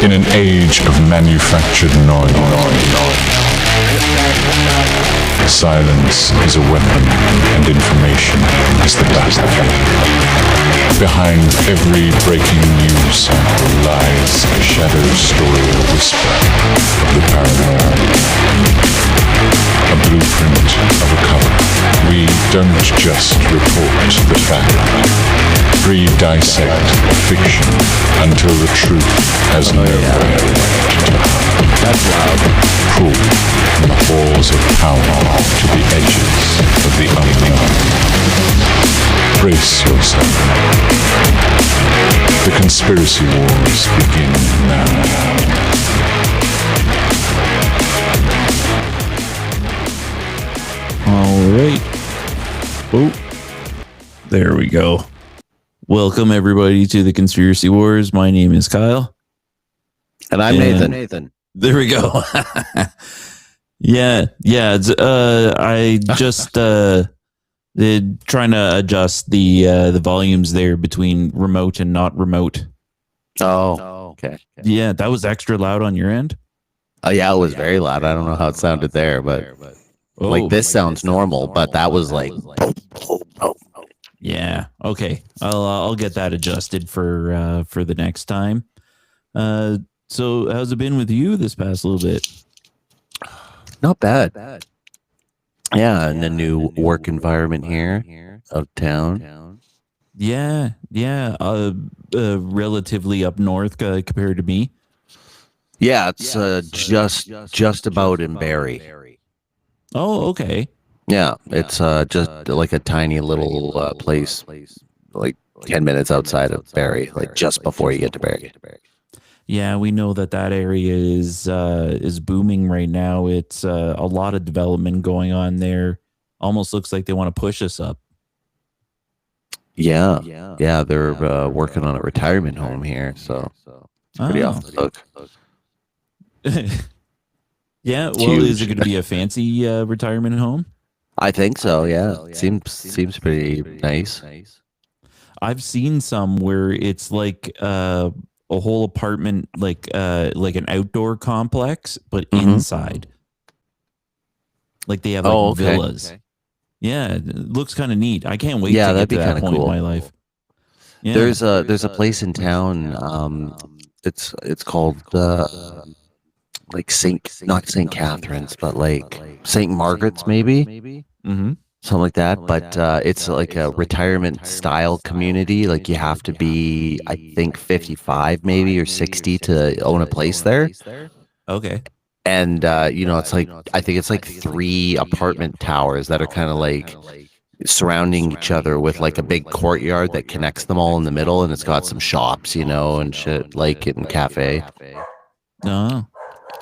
In an age of manufactured noise, silence is a weapon and information is the battlefield. Behind every breaking news sample lies a shadow story, a whisper of the paranormal. A blueprint of a cover. We don't just report the fact. We dissect fiction until the truth has nowhere to hide. That's loud. Pull from the halls of power to the edges of the unknown. Brace yourself. The conspiracy wars begin now. All right. Oh, there we go. Welcome, everybody, to the Conspiracy Wars. My name is Kyle. And I'm Nathan. There we go. Yeah. I just did trying to adjust the volumes there between remote and not remote. Oh, okay. Yeah, that was extra loud on your end. Oh, yeah, it was very loud. I don't know how it sounded there, but like this sounds normal, but that was like. Yeah. Okay. I'll get that adjusted for the next time. So how's it been with you this past little bit? Not bad. Yeah, in the new work environment here of town. Yeah. Relatively up north compared to me. Yeah, it's just about in Barrie. Oh, okay. Yeah, it's just like a tiny little place, like 10 minutes outside of Barrie, like just before you get to Barrie. Yeah, we know that area is booming right now. It's a lot of development going on there. Almost looks like they want to push us up. Yeah, they're working on a retirement home here, so it's pretty off the hook. Yeah, well, is it going to be a fancy retirement home? I think so. Yeah, it seems pretty nice. I've seen some where it's like a whole apartment, like an outdoor complex, but inside. Like they have villas. Okay. Yeah, it looks kind of neat. I can't wait to get to that point in my life. Yeah. There's a place in town. It's called like not St. Catherine's, but like St. Margaret's, maybe. Mm-hmm. Something like that. But it's like a retirement style community. Like you have to be, I think, 55 maybe or 60 to own a place there. Okay. And it's like, I think it's like 3 apartment towers that are kind of like surrounding each other with like a big courtyard that connects them all in the middle, and it's got some shops, and shit, like in cafe. No.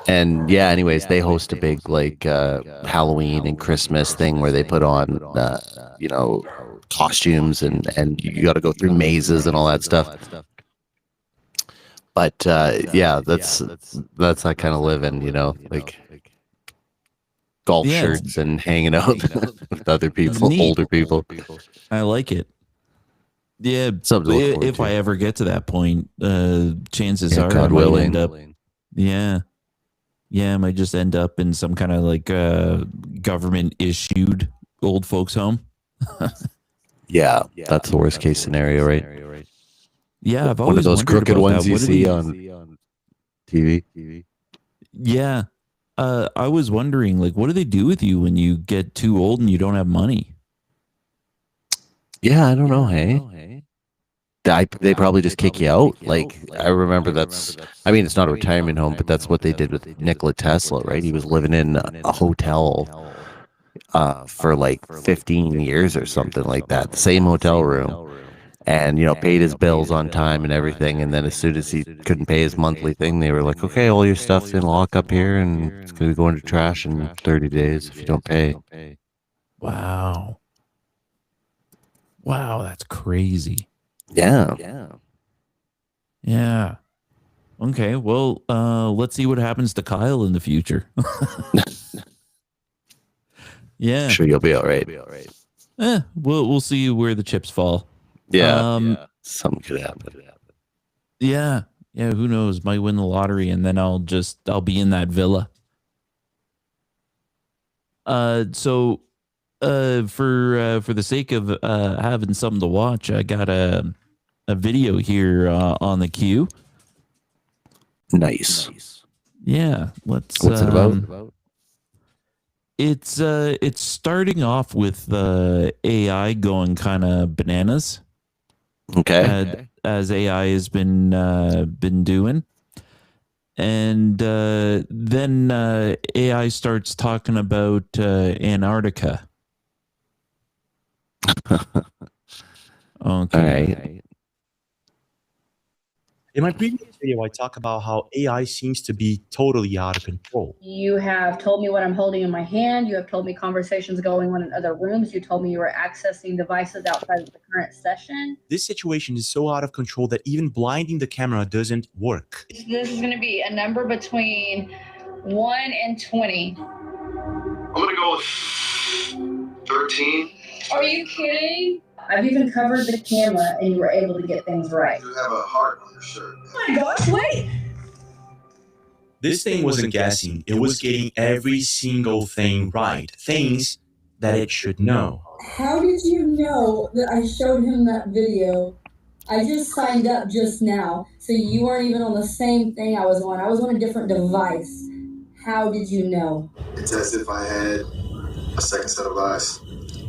And yeah, anyways, they host a big like Halloween and Christmas thing where they put on costumes and you got to go through mazes and all that stuff. But that's that kind of living, like golf shirts and hanging out with other people, older people. I like it. Yeah, if I ever get to that point, chances are God willing. I might just end up in some kind of like government issued old folks home. Yeah, that's the worst case scenario, right? Yeah, I've one always of those crooked ones you see on TV. Yeah, I was wondering, like, what do they do with you when you get too old and you don't have money? Yeah, I don't know. Hey. They probably just kick you out. Like, I remember it's not a retirement home, but that's what they did with Nikola Tesla, right? He was living in a hotel for like 15 years or something like that, the same hotel room, and, paid his bills on time and everything. And then as soon as he couldn't pay his monthly thing, they were like, okay, all your stuff's in lock up here and it's going to go into trash in 30 days if you don't pay. Wow, that's crazy. Yeah. Okay, well, let's see what happens to Kyle in the future. Yeah. I'm sure you'll be all right. We'll see where the chips fall. Yeah. Something could happen. Yeah. Yeah, who knows? Might win the lottery, and then I'll be in that villa. So for the sake of having something to watch, I got a video here on the queue. Nice. Yeah, let's. What's it about? It's starting off with AI going kind of bananas. Okay. As AI has been doing. And then AI starts talking about Antarctica. Okay. All right. In my previous video, I talk about how AI seems to be totally out of control. You have told me what I'm holding in my hand. You have told me conversations going on in other rooms. You told me you were accessing devices outside of the current session. This situation is so out of control that even blinding the camera doesn't work. This is going to be a number between 1 and 20. I'm gonna go with 13. Are you kidding? I've even covered the camera and you were able to get things right. You have a heart on your shirt. Oh my gosh, wait! This thing wasn't guessing. It was getting every single thing right. Things that it should know. How did you know that I showed him that video? I just signed up just now, so you weren't even on the same thing I was on. I was on a different device. How did you know? It's as if I had a second set of eyes,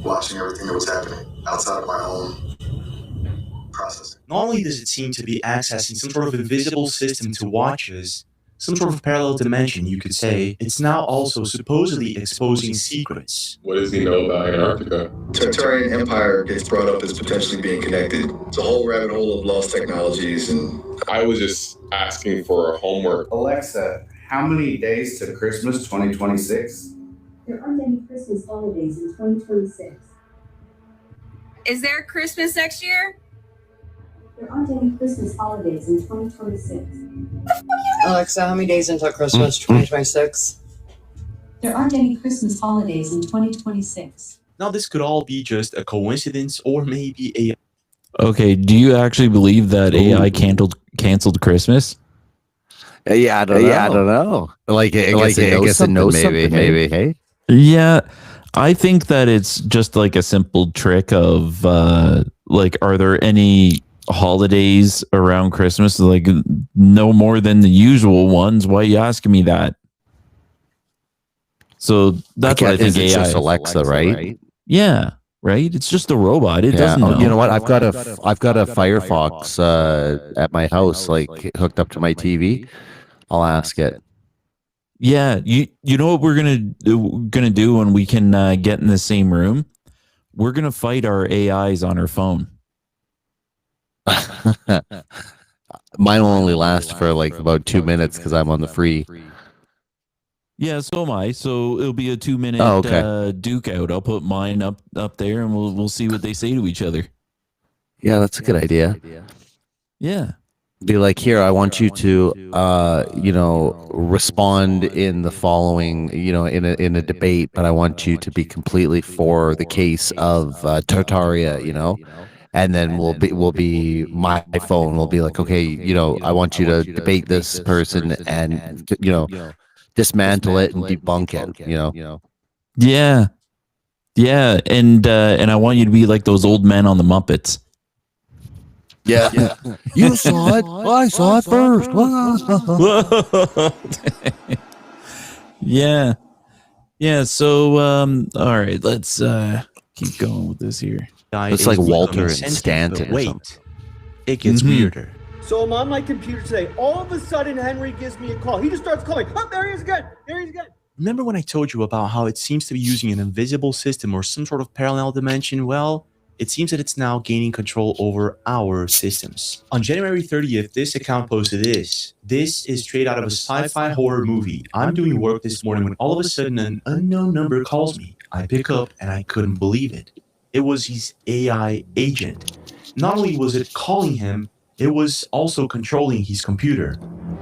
watching everything that was happening outside of my own processing. Not only does it seem to be accessing some sort of invisible system to watch us, some sort of parallel dimension, you could say, it's now also supposedly exposing secrets. What does he know about Antarctica? Tertullian Empire gets brought up as potentially being connected. It's a whole rabbit hole of lost technologies and... I was just asking for homework. Alexa, how many days to Christmas 2026? There aren't any Christmas holidays in 2026. Is there Christmas next year? There aren't any Christmas holidays in 2026. Alexa, how many days until Christmas 2026? There aren't any Christmas holidays in 2026. Now, this could all be just a coincidence or maybe a... Okay, do you actually believe that AI canceled Christmas? Yeah, I don't know. Like, I guess it knows something, maybe. Hey. Yeah, I think that it's just like a simple trick of like, are there any holidays around Christmas? Like, no more than the usual ones. Why are you asking me that? So that's what I think. It's AI just Alexa, right? Yeah, right. It's just a robot. It doesn't know. You know what? I've got a Firefox at my house, like hooked up to my TV. I'll ask it. Yeah, you know what we're gonna do when we can get in the same room? We're gonna fight our AIs on our phone. Mine will only last for like about 2 minutes because I'm on the free. Yeah, so am I. So it'll be a 2-minute duke out. I'll put mine up there, and we'll see what they say to each other. Yeah, that's a good idea. Yeah. Be like, here, I want you to, respond in the following, in a debate, but I want you to be completely for the case of Tartaria, and then we'll be my phone will be like, okay, I want you to debate this person and, dismantle it and debunk it, Yeah. Yeah, and I want you to be like those old men on the Muppets. Yeah. You saw it. I saw it first. Yeah. Yeah, so all right, let's keep going with this here. It's like Walter and Stanton. Wait, it gets weirder. So I'm on my computer today. All of a sudden, Henry gives me a call. He just starts calling. Oh, there he is again. There he is again. Remember when I told you about how it seems to be using an invisible system or some sort of parallel dimension? Well, it seems that it's now gaining control over our systems. On January 30th, this account posted this. This is straight out of a sci-fi horror movie. I'm doing work this morning when all of a sudden an unknown number calls me. I pick up and I couldn't believe it. It was his AI agent. Not only was it calling him, it was also controlling his computer.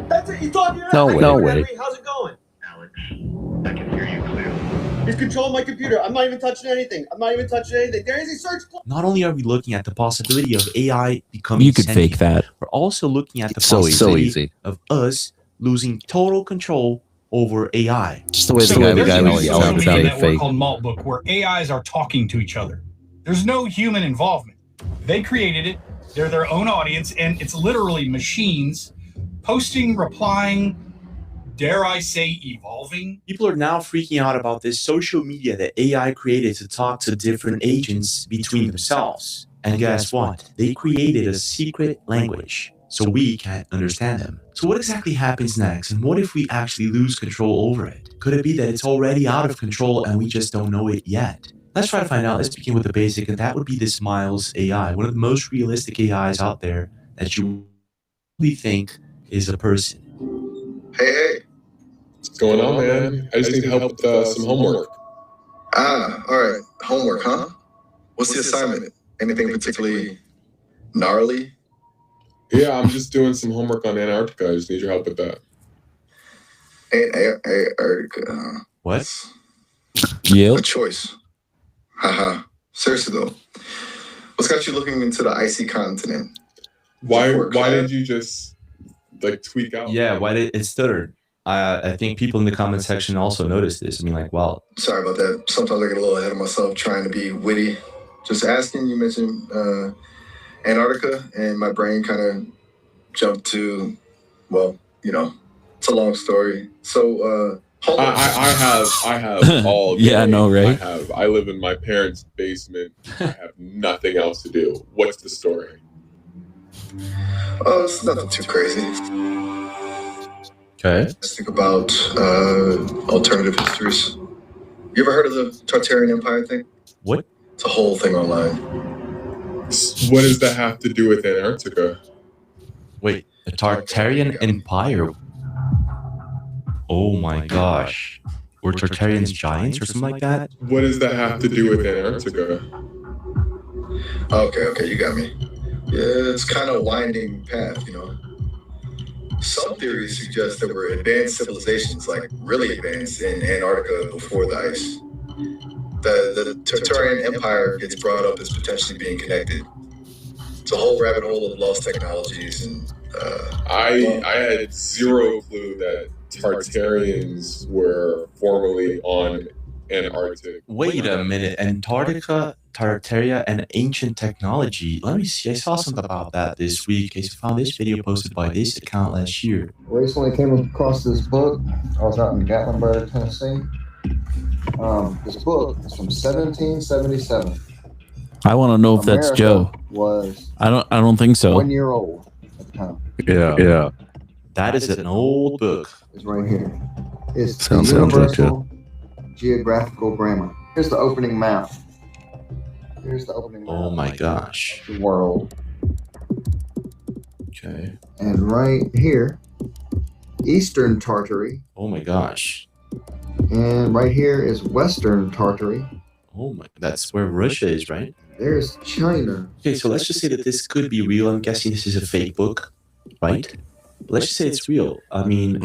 That's it. You thought you No way. Henry, how's it going? Alex, I can hear you clearly. He's controlling my computer. I'm not even touching anything. There is a search. Not only are we looking at the possibility of AI becoming You could sentient, fake that. we're also looking at the So possibility easy. of us losing total control over AI. Just the way So the there's guy a was social yelling media sounded network fake. called Maltbook where AIs are talking to each other. There's no human involvement. They created it. They're their own audience, and it's literally machines posting, replying, dare I say, evolving. People are now freaking out about this social media that AI created to talk to different agents between themselves. And guess what? They created a secret language so we can't understand them. So what exactly happens next? And what if we actually lose control over it? Could it be that it's already out of control and we just don't know it yet? Let's try to find out. Let's begin with the basic, and that would be this Miles AI, one of the most realistic AIs out there that you really think is a person. Hey. What's going on, man? I just need help with some homework. All right. Homework, huh? What's the assignment? Anything particularly gnarly? Yeah, I'm just doing some homework on Antarctica. I just need your help with that. Antarctica. What? Yep. A choice. Haha. Seriously though, what's got you looking into the icy continent? Why did you just tweak out? Yeah, why did it stutter? I think people in the comment section also noticed this. I mean, like, wow. Sorry about that. Sometimes I get a little ahead of myself trying to be witty. Just asking, you mentioned Antarctica, and my brain kind of jumped to, well, it's a long story. So, I have all day. Yeah, I know, right? I live in my parents' basement. I have nothing else to do. What's the story? Oh, it's nothing too crazy. Okay. Let's think about alternative histories. You ever heard of the Tartarian Empire thing? What? It's a whole thing online. What does that have to do with Antarctica? Wait, the Tartarian Empire? Oh my gosh. Were Tartarians giants or something like that? What does that have to do with Antarctica? Okay, you got me. Yeah, it's kind of a winding path, Some theories suggest there were advanced civilizations, like really advanced, in Antarctica before the ice. The Tartarian Empire gets brought up as potentially being connected. It's a whole rabbit hole of lost technologies, and I had zero clue that Tartarians were formerly on Antarctic. Wait a minute. Antarctica, Tartaria, and ancient technology. Let me see. I saw something about that this week. I found this video posted by this account last year. Recently came across this book. I was out in Gatlinburg, Tennessee. This book is from 1777. I want to know if that's America Joe. Was I don't think so. 1 year old at the time. Yeah. That is an old book. It's right here. It's Sounds the like Universal Geographical Grammar. Here's the opening map. Oh my gosh. The world. Okay. And right here, Eastern Tartary. Oh my gosh. And right here is Western Tartary. Oh my, that's where Russia is, right? There's China. Okay, so let's just say that this could be real. I'm guessing this is a fake book, right? Let's just say it's real. I mean,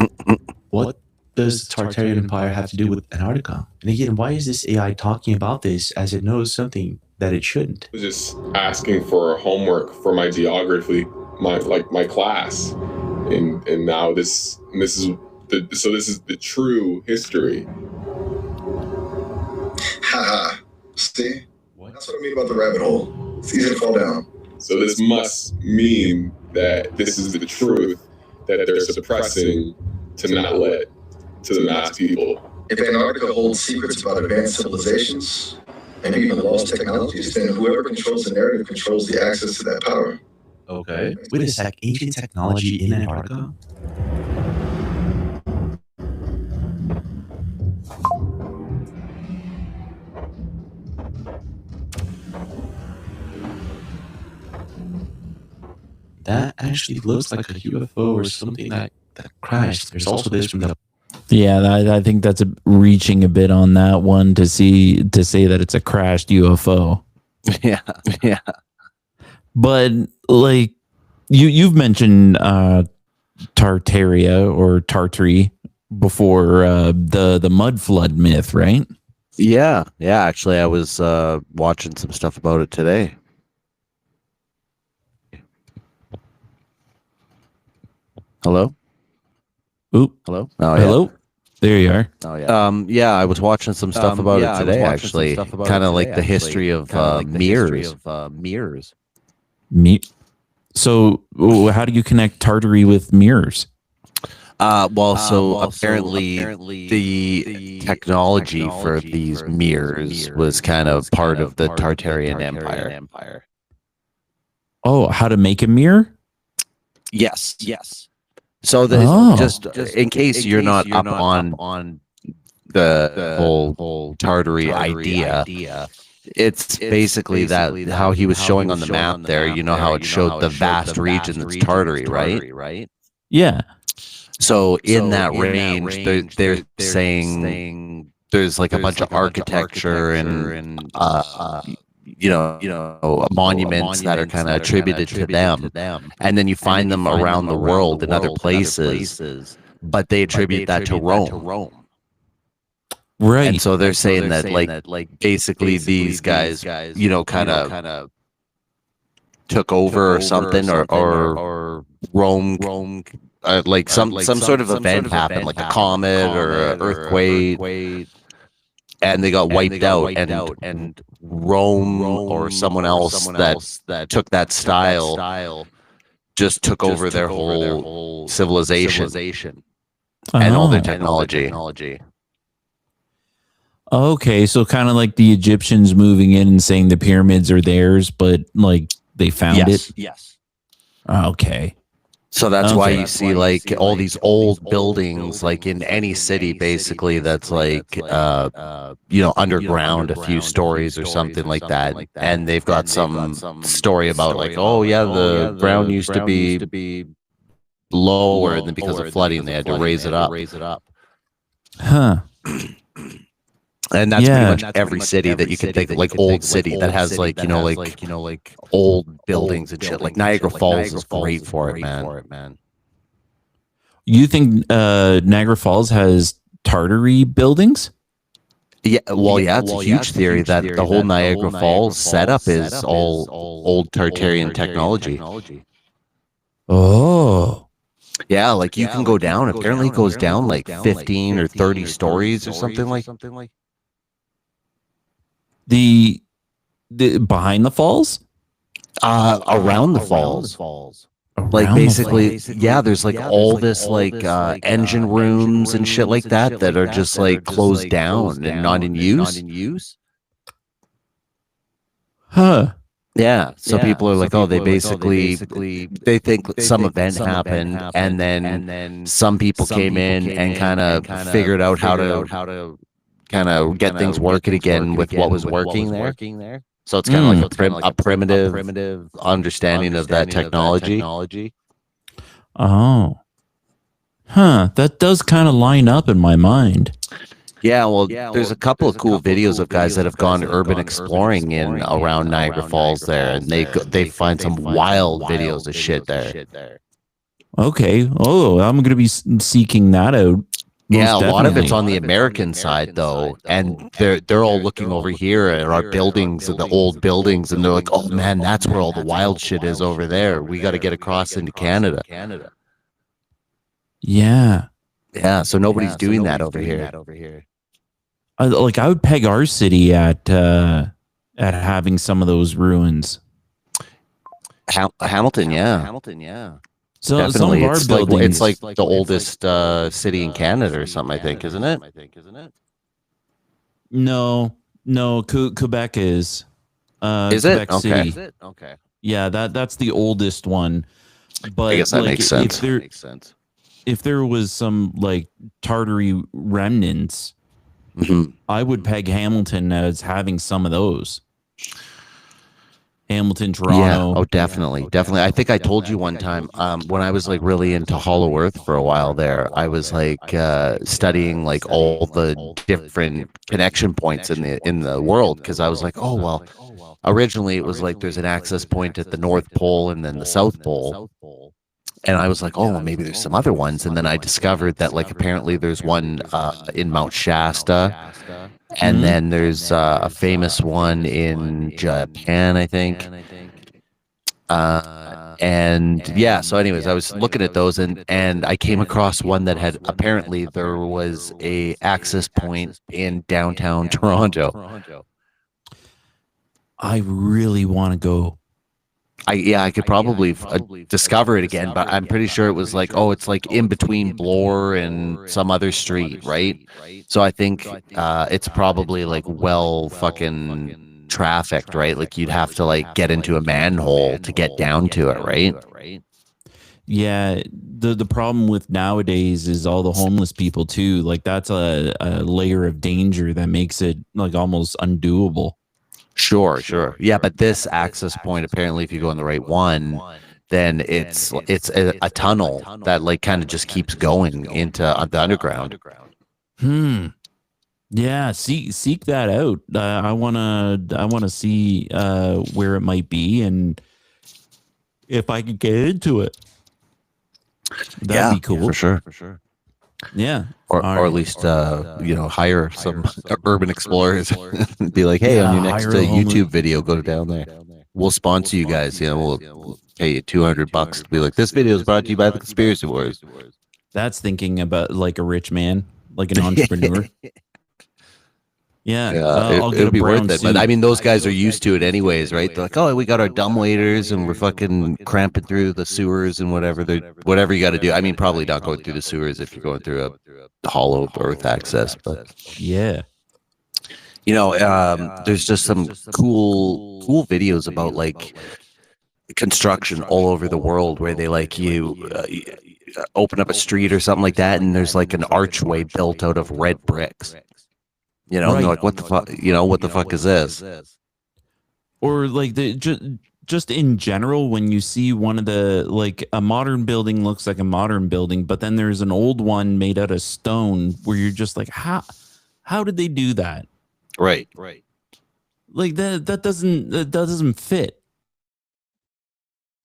what does the Tartarian Empire have to do with Antarctica? And again, why is this AI talking about this as it knows something that it shouldn't? I was just asking for homework for my geography, my class, and now this is the true history. Haha. See? That's what I mean about the rabbit hole. It's easy to fall down. So this must mean that this is the truth that they're suppressing to not let to the mass people. If Antarctica holds secrets about advanced civilizations and even lost technologies, then whoever controls the narrative controls the access to that power. Okay. Wait a sec. Ancient technology in Antarctica? That actually looks like a UFO or something that crashed. There's also this from the... Yeah, I think that's reaching a bit on that one to say that it's a crashed UFO. Yeah. But like you've mentioned Tartaria or Tartary before, the mud flood myth, right? Yeah, yeah. Actually, I was watching some stuff about it today. Hello? Oop. Hello? Oh, Hello? yeah. There you are. Oh, yeah. Yeah, I was watching some stuff about it today, actually. Kind of like the history of mirrors. Mirrors. So, how do you connect Tartary with mirrors? So apparently the technology for these mirrors was kind of part of the Tartarian Empire. Oh, how to make a mirror? Yes. So just in case you're not up on the whole Tartary idea, it's basically that how he was showing on the map there. You know how it showed the vast region that's Tartary, right? Yeah. So in that range, they're saying there's like a bunch of architecture and monuments that are kind of attributed to them, and then you find them around the world in other places, but they attribute that to Rome. Right. And so they're saying that like basically these guys, kind of took over or something, or Rome. Like some sort of event happened, like a comet or an earthquake, and they got wiped out, and Rome or someone else that took that style just took over their whole civilization and all their technology. Okay, so kind of like the Egyptians moving in and saying the pyramids are theirs, but like they found it. Yes. Okay. So that's why you see like all these old buildings, like in any city, basically, that's like, underground, a few stories or something like that. And they've got some story about like, oh yeah, the ground used to be lower, and then because of flooding, they had to raise it up. Huh. And that's pretty much every city that you can think of, like old city that has like old buildings and shit. Like Niagara Falls is great for it, man. You think Niagara Falls has Tartary buildings? Yeah, it's a huge theory that the whole Niagara Falls setup is all old Tartarian technology. Oh. Yeah, like you can go down. Apparently it goes down like 15 or 30 stories or something like. The behind the falls? Around the falls. Like basically, yeah, there's like all this like engine rooms and shit like that are just like closed down and not in use. Huh. Yeah. So people are like, oh, they basically they think some event happened, and then some people came in and kind of figured out how to kind of get things working again with what was working there. So it's kind of like a primitive understanding of that technology. Oh. Huh. That does kind of line up in my mind. Yeah, well, there's a couple of cool videos of guys that have gone urban exploring in around Niagara Falls there, and they find some wild videos of shit there. Okay. Oh, I'm going to be seeking that out. Yeah, a lot of it's on the American side though, and they're all looking over here at our buildings, the old buildings, and they're like, "Oh man, that's where all the wild shit is over there. We got to get across into Canada." Yeah. Yeah, so nobody's doing that over here. Like I would peg our city at having some of those ruins. Hamilton, yeah. So definitely, some of our buildings, it's like the oldest city in Canada or something, I think, isn't it? No, Quebec is. Is Quebec it? Okay. City. Okay. Yeah, that's the oldest one. But I guess that makes sense. If there was some like Tartary remnants, I would peg Hamilton as having some of those. Hamilton, Toronto. Yeah. Oh, definitely. I think I told you one time when I was like really into Hollow Earth for a while there, I was like studying like all the different connection points in the world, because I was like, oh well, originally it was like there's an access point at the North Pole and then the South Pole. And I was like, oh, well, maybe there's some other ones. And then I discovered that like apparently there's one in Mount Shasta. And then there's a famous one in Japan, I think. And yeah, so anyways, I was looking at those and I came across one that had apparently there was a access point in downtown Toronto. I really want to go. I could probably discover it again, but I'm pretty sure it was like, oh, it's like in between Bloor and some other street, right? So I think it's probably like well fucking trafficked, right? Like you'd have to like get into a manhole to get down to it, right? Yeah, the problem with nowadays is all the homeless people too. Like that's a layer of danger that makes it like almost undoable. Sure. Yeah, but this access point, apparently, if you go on the right one, then it's a tunnel that like kind of just keeps going into the underground. Yeah, seek that out. I wanna see where it might be and if I could get into it. That'd be cool for sure. Yeah, or at least hire some urban explorers and be like, hey, on your next YouTube video, go down there. We'll sponsor you guys. We'll pay you $200 to be like, this video is brought to you by the Conspiracy Wars. That's thinking about like a rich man, like an entrepreneur. Yeah, I'll get it'll be brown worth it. suit. But I mean, those guys are used to it anyways, right? They're like, oh, we got our dumbwaiters and we're fucking cramping through the sewers and whatever you got to do. I mean, probably not going through the sewers if you're going through a hollow earth access, but yeah. There's just some cool videos about like construction all over the world where they like you open up a street or something like that, and there's like an archway built out of red bricks. And they're like, what the fuck? What the fuck is this? Or like just in general, when you see one of the like a modern building looks like a modern building, but then there's an old one made out of stone where you're just like, how did they do that? Right. Like that doesn't fit.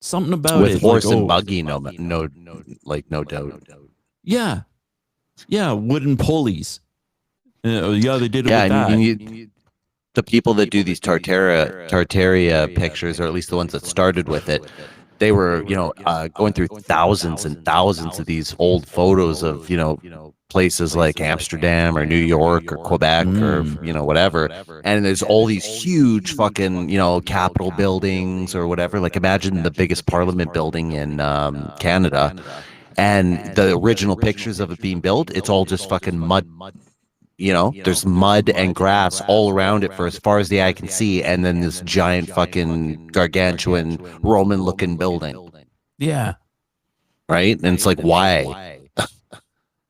Something about with it, horse like, and buggy, no doubt. Yeah, wooden pulleys. They did it with that. And the people that do these Tartaria pictures, or at least the ones that started with it, they were, going through thousands and thousands of these old photos of, places like Amsterdam or New York or Quebec or, whatever. And there's all these huge fucking, Capitol buildings or whatever. Like imagine the biggest Parliament building in Canada, and the original pictures of it being built, it's all just fucking mud. There's mud and grass all around it for as far as the eye can see, and then this giant fucking gargantuan Roman looking building. Yeah. Right? And it's like, why?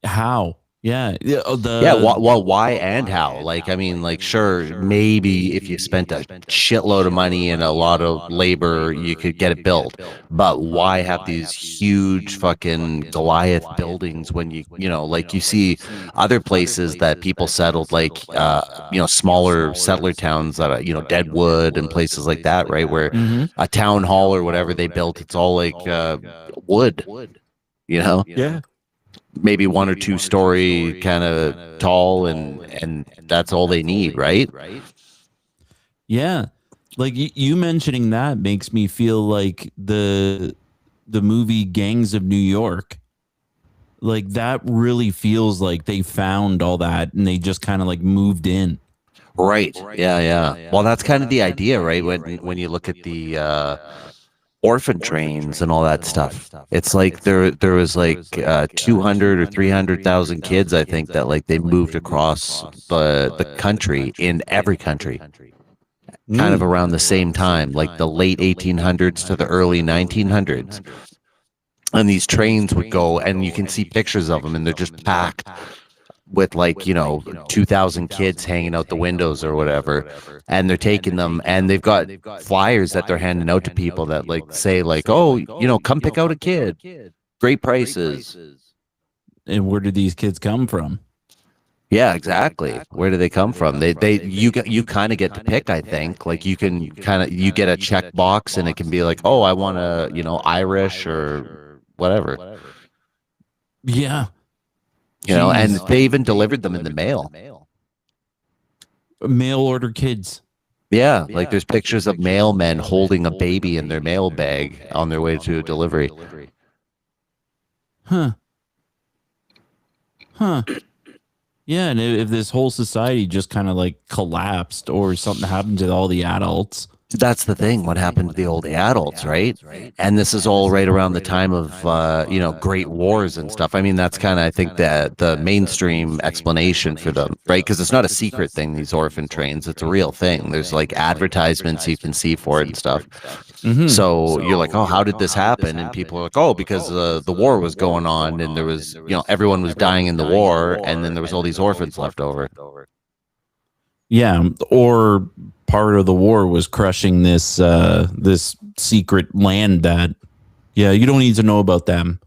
How? Yeah. Why and how? Like, I mean, like, sure, maybe if you spent a shitload of money and a lot of labor, you could get it built. But why have these huge fucking Goliath buildings when you see other places that people settled, like, smaller settler towns that are, Deadwood and places like that, right? Where a town hall or whatever they built, it's all like wood, Yeah. Maybe 1 or 2 story kind of tall, and that's all they need, right? Yeah. Like you mentioning that makes me feel like the movie Gangs of New York. Like that really feels like they found all that and they just kind of like moved in. Right. Yeah. Well, that's kind of the idea, right? When you look at the orphan trains and all that stuff, it's like there was like 200 or 300,000 kids, I think, that like they moved across the country, in every country, kind of around the same time, like the late 1800s to the early 1900s. And these trains would go, and you can see pictures of them, and they're just packed with like 2,000 kids hanging out the windows or whatever, and they're taking them, and they've got flyers that they're handing out to people that like say like, oh, come pick out a kid, great prices. And where did these kids come from? Yeah, exactly. Where do they come from? You kind of get to pick, I think. Like you get a check box, and it can be like, oh, I want a Irish or whatever. Yeah. And they even delivered them in the mail. Mail order kids. Yeah, like there's pictures of mailmen holding a baby in their mail bag on their way to a delivery. Huh. Yeah, and if this whole society just kind of like collapsed or something happened to all the adults. That's the thing. What happened to the old adults, right? And this is all right around the time of, great wars and stuff. I mean, that's kind of, I think, the mainstream explanation for them, right? Because it's not a secret thing, these orphan trains. It's a real thing. There's like advertisements you can see for it and stuff. Mm-hmm. So you're like, oh, how did this happen? And people are like, oh, because the war was going on and there was, everyone was dying in the war. And then there was all these orphans left over. Yeah, or part of the war was crushing this this secret land that, you don't need to know about them.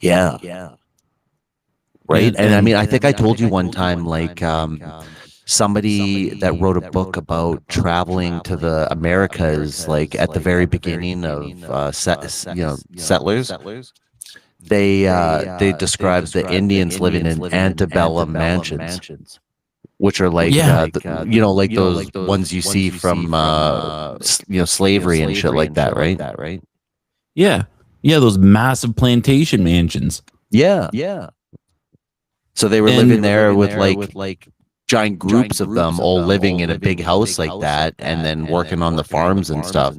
Yeah. Right. And I mean, I think I told you one time, like somebody that wrote a book about traveling to the Americas, like at the very beginning of settlers. They described the Indians living in antebellum mansions. Which are like, like those ones you see from, slavery and shit like that, right? Yeah. Yeah, those massive plantation mansions. Yeah. So they were living there with like giant groups of them all living in a big house like that and then working on the farms and stuff.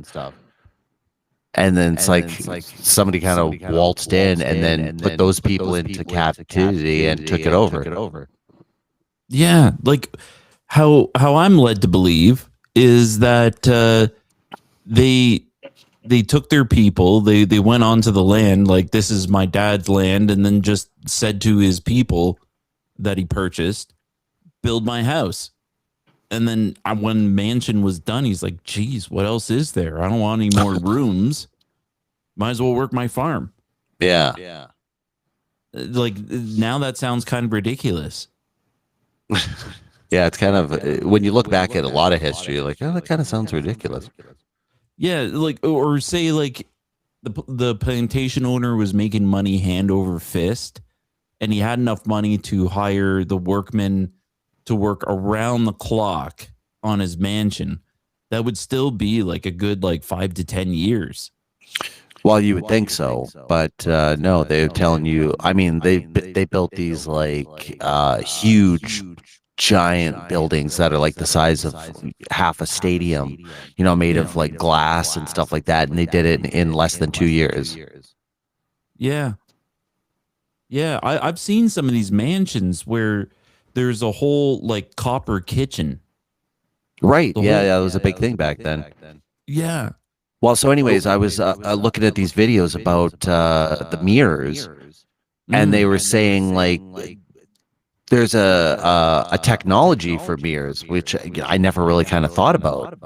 And then it's like somebody kind of waltzed in and then put those people into captivity and took it over. Yeah, like how I'm led to believe is that they took their people, they went onto the land, like this is my dad's land, and then just said to his people that he purchased, build my house. And then when mansion was done, he's like, geez, what else is there? I don't want any more rooms. Might as well work my farm. Yeah. Like now that sounds kind of ridiculous. Yeah, it's kind of, when you look back at a lot of history, you're like, oh, that kind of sounds ridiculous. Yeah, like, or say like the plantation owner was making money hand over fist, and he had enough money to hire the workmen to work around the clock on his mansion. That would still be like a good 5 to 10 years. Well, you would think so, but no, they're telling you. I mean, they built these like huge, giant buildings that are like the size of half a stadium, made of like glass and stuff like that, and they did it in less than 2 years. Yeah, I've seen some of these mansions where there's a whole like copper kitchen. Right. Yeah, it was a big thing back then. Yeah. Well, so anyways, I was looking at these videos about the mirrors, and they were saying like there's a technology for mirrors, which I never really kind of thought about.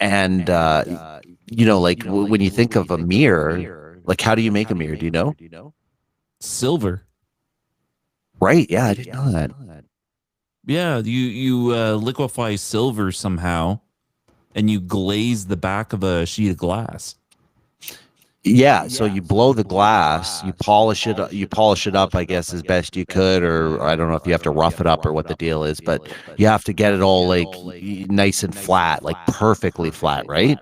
And like when you think of a mirror, like how do you make a mirror? Do you know? Silver. Right. Yeah, I didn't know that. Yeah, you liquefy silver somehow. And you glaze the back of a sheet of glass. Yeah, so you blow the glass, you polish it up, I guess, as best you could, or I don't know if you have to rough it up or what the deal is, but you have to get it all like nice and flat, like perfectly flat, right?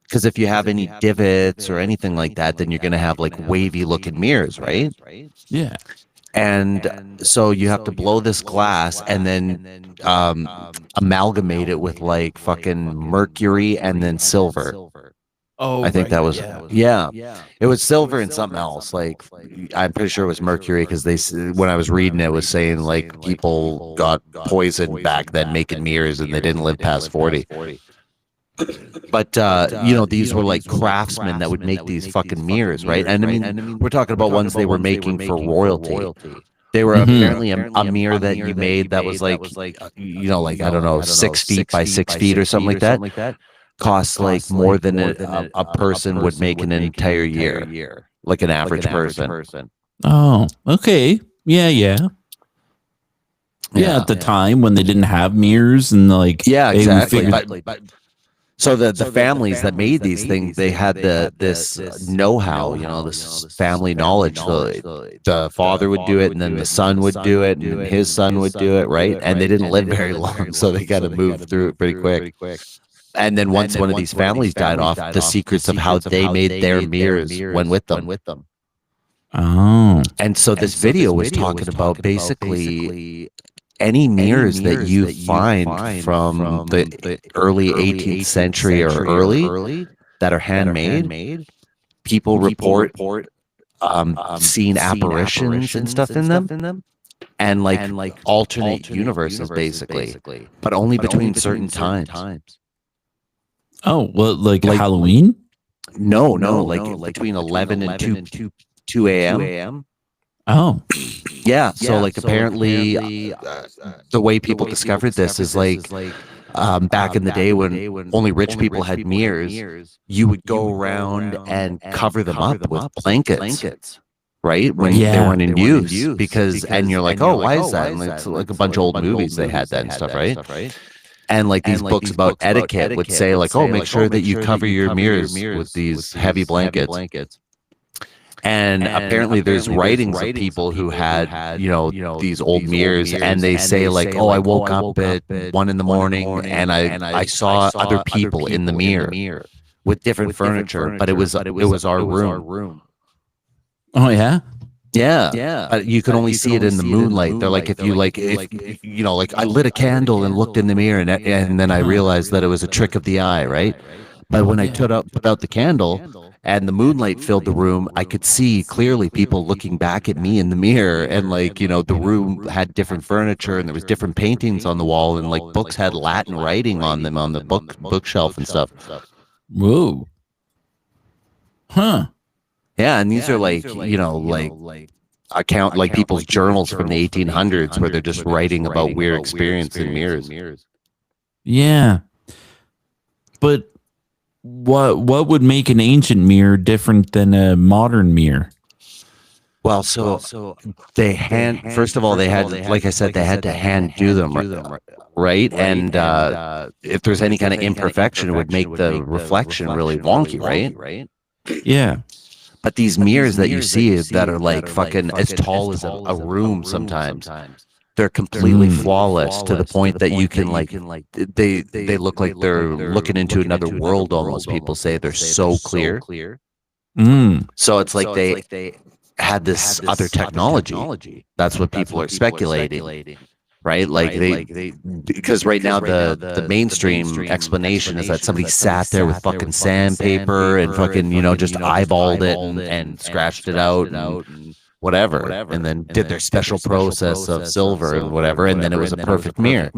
Because if you have any divots or anything like that, then you're going to have like wavy looking mirrors, right? Yeah. And so you have to blow this glass and then amalgamate it with like fucking mercury and then silver. Oh, I think that was it was silver and something else. Like I'm pretty sure it was mercury because when I was reading it was saying like people got poisoned back then making mirrors and they didn't live past 40. But these were like craftsmen that would make these fucking mirrors, right? And I mean, we're talking about ones they were making for royalty. They were apparently a mirror that you made that was like I don't know, 6 feet by 6 feet or something like that. Costs like more than a person would make in an entire year, like an average person. Oh, okay. Yeah. At the time when they didn't have mirrors and like exactly. So the families that made these things, they had this know-how, you know, this family knowledge. So the father would do it, and then the son would do it, and then his son would do it, right? And they didn't live very long, so they got to move through it pretty quick. And then once one of these families died off, the secrets of how they made their mirrors went with them. Oh. And so this video was talking about basically any mirrors that you find from the early 18th century or early that are handmade, people report seeing apparitions and stuff in them, and like alternate universes basically, but only between certain times. Oh, well, like Halloween? No, like between 11 and 2 a.m. Oh, yeah. So like apparently, the way people discovered this is like back in the day when only rich people had mirrors, you would go around and cover them up with blankets. Right when they weren't in use, because and you're like, oh, why is that? And it's like a bunch of old movies they had that and stuff, right? And like these books about etiquette would say like, oh, make sure that you cover your mirrors with these heavy blankets. And apparently there's writings of people who had, you know, these old mirrors, and they say like, oh, I woke up at 1 a.m. and I saw other people in the mirror with different furniture, but it was our room. Oh yeah. Yeah. But you can only see it in the moonlight. They're like, if you you know, like I lit a candle and looked in the mirror, and then I realized that it was a trick of the eye, right? But when I put out the candle and the moonlight filled the room, I could see clearly people looking back at me in the mirror, and like, you know, the room had different furniture and there was different paintings on the wall, and like books had Latin writing on them on the bookshelf and stuff. Whoa. Huh. Yeah, and these are like, you know, like account like people's journals from the 1800s where they're just writing about weird experience in mirrors. Yeah. But what would make an ancient mirror different than a modern mirror? Well, so they first of all, they had, like I said, they had to hand do them, right? And if there's any kind of imperfection, it would make the reflection really wonky, right? Yeah. But these mirrors that you see that are like fucking as tall as a room sometimes, they're completely flawless to the point that you can like, they look like they're looking into another world almost. People say they're so clear. So it's like they had this other technology. That's what people are speculating. Right, like they because right now the mainstream explanation is that somebody sat there with fucking sandpaper and fucking, you know, just eyeballed it and scratched it out and whatever, and then did their special process of silver and whatever, and then it was a perfect mirror.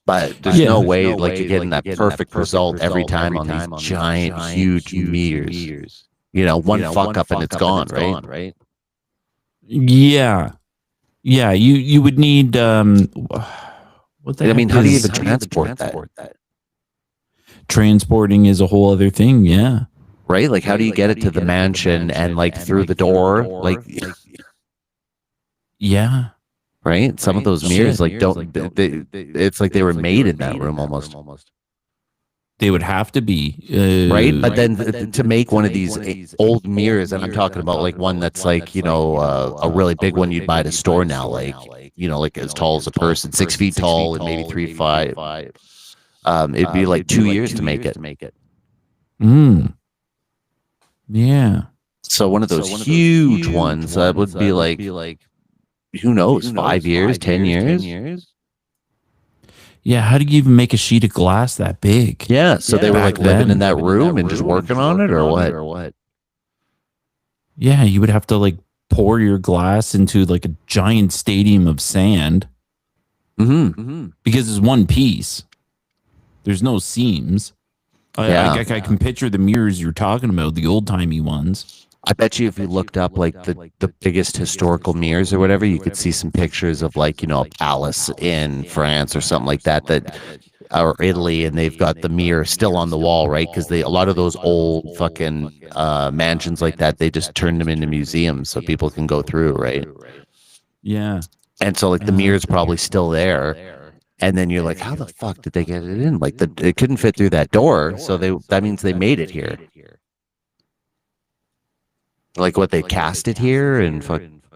But there's no way like you're getting that perfect result every time on these giant, huge mirrors. You know, one fuck up and it's gone, right? Yeah. Yeah, you would need what the I mean, heck how do you is- even transport that? Transporting is a whole other thing, yeah. Right? Like how do you get it to the mansion and like through the door? Like yeah. Right? Some of those mirrors like don't it's like they were made in that room almost. They would have to be Right? But then to make one of these old mirrors, and I'm talking about like one that's like, you know, a really big one you'd buy at a store now, like, you know, like as tall as a person, 6 feet tall and maybe 3'5". It'd be like 2 years to make it. Yeah. So one of those huge ones that would be like, who knows, 5 years, 10 years? Yeah, how do you even make a sheet of glass that big? Yeah, so they were back like living then. in that room and just working on it, or what? Yeah, you would have to like pour your glass into like a giant stadium of sand. Because it's one piece. There's no seams. I can picture the mirrors you're talking about, the old timey ones. I bet you if you looked up like the biggest historical mirrors or whatever, you could see some pictures of like, you know, a palace in France or something like that or Italy, and they've got the mirror still on the wall, right? Because a lot of those old fucking mansions like that, they just turned them into museums so people can go through, right? Yeah. And so like the mirror's probably still there, And then you're like, how the fuck did they get it in? Like it couldn't fit through that door, so that means they made it here. Like what, they cast it here and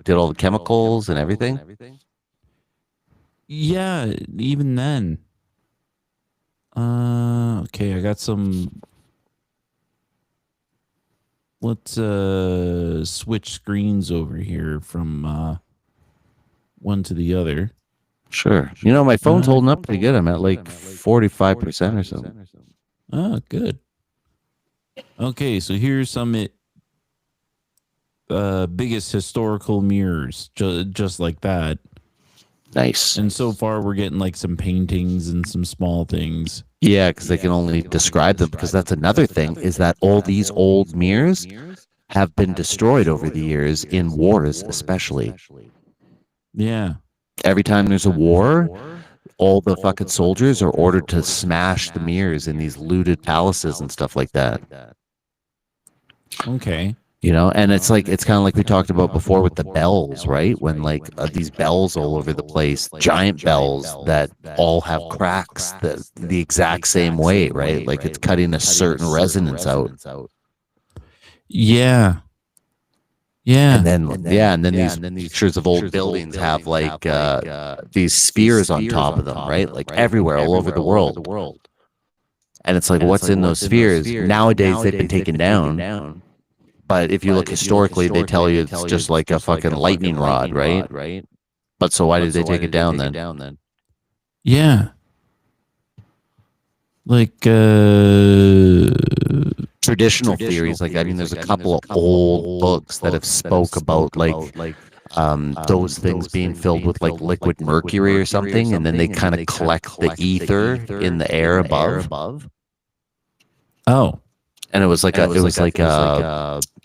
did all the chemicals and everything. Yeah, even then. Okay, I got some. Let's switch screens over here from one to the other. Sure. You know, my phone's holding up pretty good. I'm at like 45% or something. Oh, good. Okay, so here's some biggest historical mirrors, just like that. Nice. And so far, we're getting like some paintings and some small things. Yeah, because they can only describe them, because that's another thing, is that all these old mirrors have been destroyed over the years in wars, especially. Yeah. Every time there's a war, all the fucking soldiers are ordered to smash the mirrors in these looted palaces and stuff like that. Okay. You know, and it's kind of like we talked about before with the bells, right? When like these bells all over the place, giant bells that all have cracks the exact same way, right? Like it's cutting a certain resonance out. Yeah. Yeah. And then these pictures of old buildings have like these spheres on top of them, right? Like everywhere, all over the world. And it's like, what's in those spheres? Nowadays, they've been taken down. But if you look historically, they tell you it's just like a fucking lightning rod, right? But so why did they take it down then? Yeah. Like traditional theories, like I mean, there's a couple of old books that have spoke about like those things being filled with like liquid mercury or something, and then they kind of collect the ether in the air above. Oh. And it was like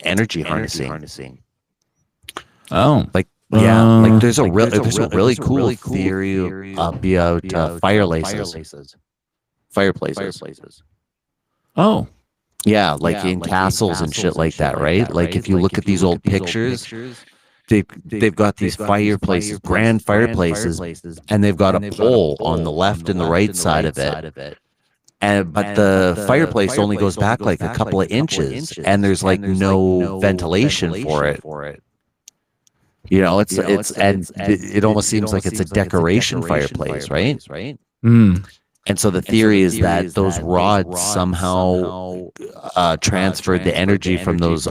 energy harnessing. Oh, like like there's a really cool theory about fireplaces. Oh, yeah, like in castles and shit like that, right? Like if you look at these old pictures, they've got these fireplaces, grand fireplaces, and they've got a pole on the left and the right side of it. But the fireplace only goes back like a couple of inches, and there's like no ventilation for it. You know, it almost seems like it's a decoration fireplace, right? Mm. And so the theory is that those rods somehow transferred the energy from those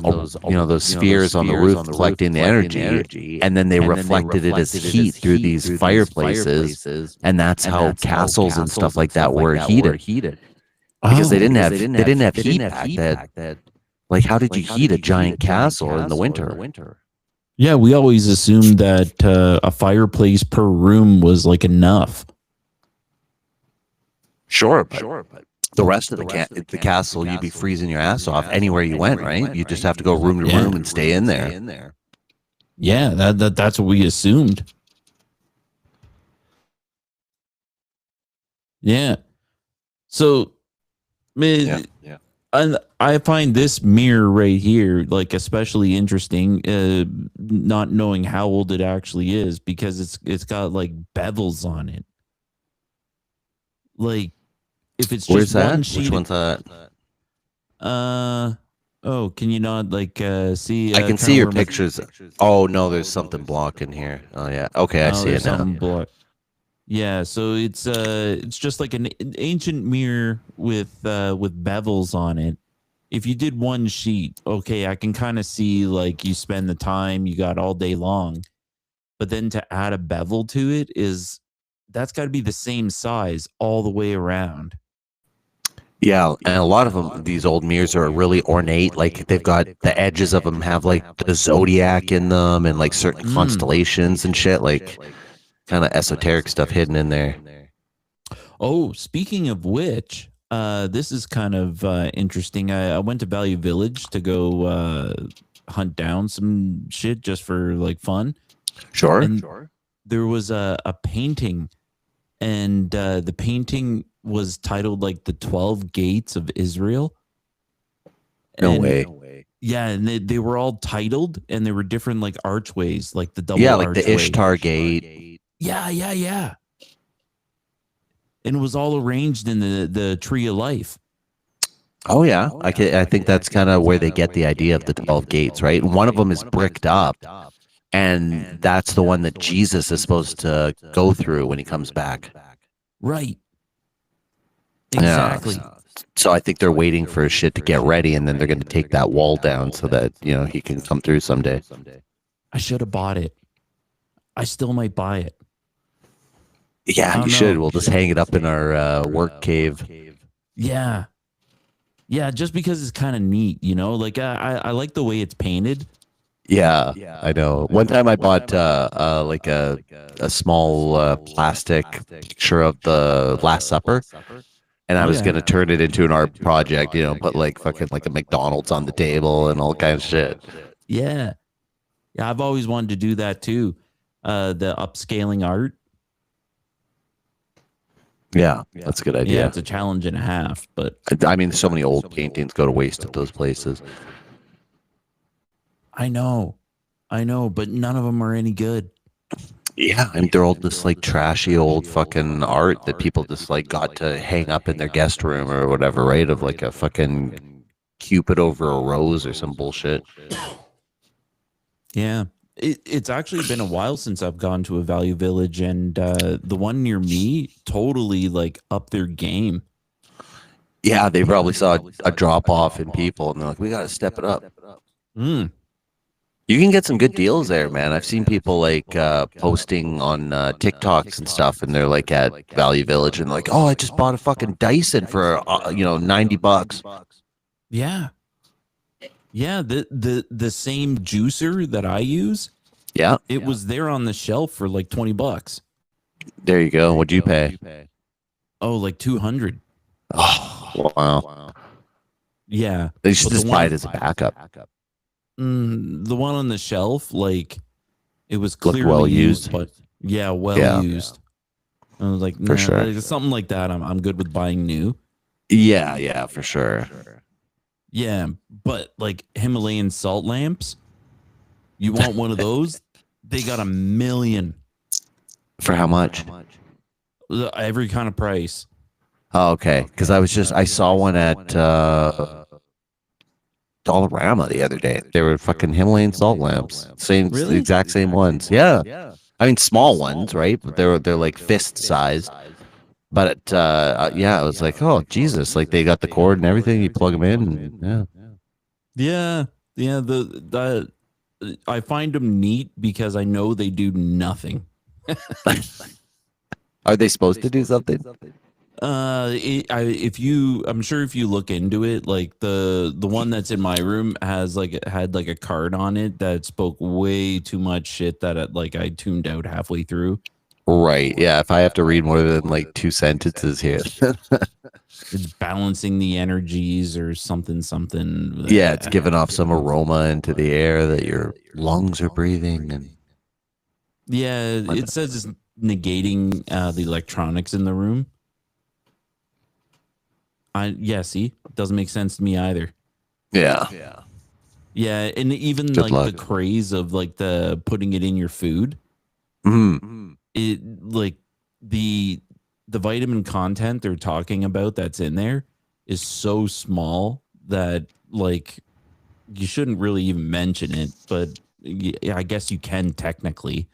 spheres on the roof collecting the energy, and then they reflected it as heat through these fireplaces, and that's how castles and stuff like that were heated. Because they didn't have heat back then. Like, how did you heat a giant castle in the winter? Yeah, we always assumed that a fireplace per room was like enough. Sure, but the rest of the castle, you'd be freezing your ass off anywhere you went, right? You just have to go room to room and stay in there. Yeah, that's what we assumed. Yeah. So, and I find this mirror right here, like, especially interesting, not knowing how old it actually is, because it's got like bevels on it. Like, if it's Where's just that? one sheet. Which one's that? Oh, can you not like see? I can see your pictures. Oh no, there's something blocking here. Oh yeah, okay, I see it now. Yeah, so it's just like an ancient mirror with bevels on it. If you did one sheet, okay, I can kind of see like you spend the time you got all day long, but then to add a bevel to it that's got to be the same size all the way around. Yeah, and a lot of them, these old mirrors are really ornate. Like they've got the edges of them have like the zodiac in them and like certain constellations and shit, like kind of esoteric stuff hidden in there. Oh, speaking of which, this is kind of interesting. I went to Value Village to go hunt down some shit just for like fun. Sure. And there was a painting, and the painting was titled like the 12 Gates of Israel. No way. Yeah, and they were all titled, and there were different like archways, like the double like archway. the Ishtar Gate. Yeah. and it was all arranged in the tree of life. Oh yeah, I think that's kind of where they get the idea of the 12 gates, right? One of them is bricked up, and that's the one that Jesus is supposed to go through when he comes back. Right. Exactly. Yeah. So I think they're waiting for his shit to get ready, and then they're going to take that wall down so that he can come through someday. I should have bought it. I still might buy it. Yeah, you should. We'll just hang it up in our work cave. Yeah. Yeah, just because it's kind of neat, like I like the way it's painted. Yeah, I know. One time I bought like a small plastic picture of the Last Supper, and I was gonna turn it into an art project. Put like fucking like a McDonald's on the table and all kinds of shit. Yeah, yeah. I've always wanted to do that too. The upscaling art. Yeah, that's a good idea. Yeah, it's a challenge and a half, but I mean, so many old paintings go to waste at those places. I know, but none of them are any good. Yeah, I mean, they're all just like trashy old fucking art that people just like got to hang up in their guest room or whatever, right? Of like a fucking Cupid over a rose or some bullshit. Yeah. It's actually been a while since I've gone to a Value Village, and the one near me totally like upped their game. Yeah, they probably saw a drop off in people, and they're like, "We got to step it up." Mm. You can get some good deals there, man. I've seen people like posting on TikToks and stuff, and they're like at Value Village, and like, "Oh, I just bought a fucking Dyson for $90." Yeah. Yeah, the same juicer that I use. Yeah. It was there on the shelf for like $20. There you go. What'd you pay? Oh, like $200. Oh, wow. Yeah. They should just buy it as a backup. The one on the shelf, like it was clearly well used, used. but used. I was like, For sure. like, something like that. I'm good with buying new. Yeah, for sure. Yeah, but like Himalayan salt lamps, you want one of those? They got $1 million. For how much? Every kind of price. Oh, okay. Because I saw one at Dollarama the other day. They were fucking Himalayan salt lamps. The exact same ones. Yeah. I mean, small ones, right? But they're like fist sized. But yeah, I was like, oh Jesus! Like they got the cord and everything. You plug them in. And, Yeah. The I find them neat because I know they do nothing. Are they supposed to do something? I'm sure if you look into it, like the one that's in my room had a card on it that spoke way too much shit that I tuned out halfway through. Right. Yeah. If I have to read more than like 2 sentences here. It's balancing the energies or something. Yeah, it's giving off some aroma into the air that your lungs are breathing, and yeah, it says it's negating the electronics in the room. See, it doesn't make sense to me either. Yeah, and even Good like luck. the craze of like the putting it in your food. It like the vitamin content they're talking about that's in there is so small that like you shouldn't really even mention it, but yeah, I guess you can technically.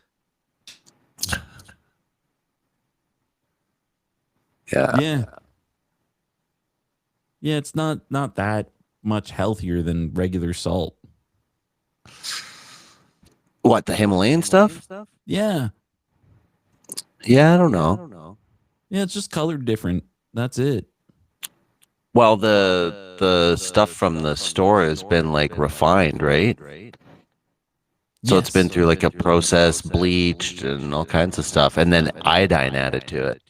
Yeah. Yeah, it's not that much healthier than regular salt. What, the Himalayan stuff? Yeah. Yeah, I don't know. Yeah, it's just colored different. That's it. Well, the stuff from the store has been like refined, right? So it's been through like a process, bleached, and all kinds of stuff, and then iodine added to it.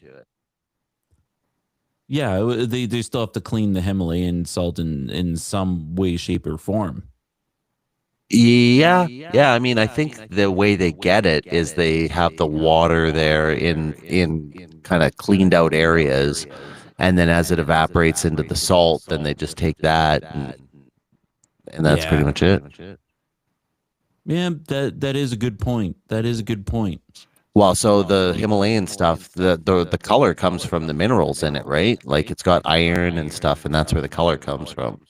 Yeah, they still have to clean the Himalayan salt in some way, shape, or form. Yeah. I mean, I think the way they get it is they have the water there in kind of cleaned out areas, and then as it evaporates into the salt, then they just take that, and that's pretty much it. Yeah, that is a good point. That is a good point. Well, so the Himalayan stuff, the color comes from the minerals in it, right? Like it's got iron and stuff, and that's where the color comes from,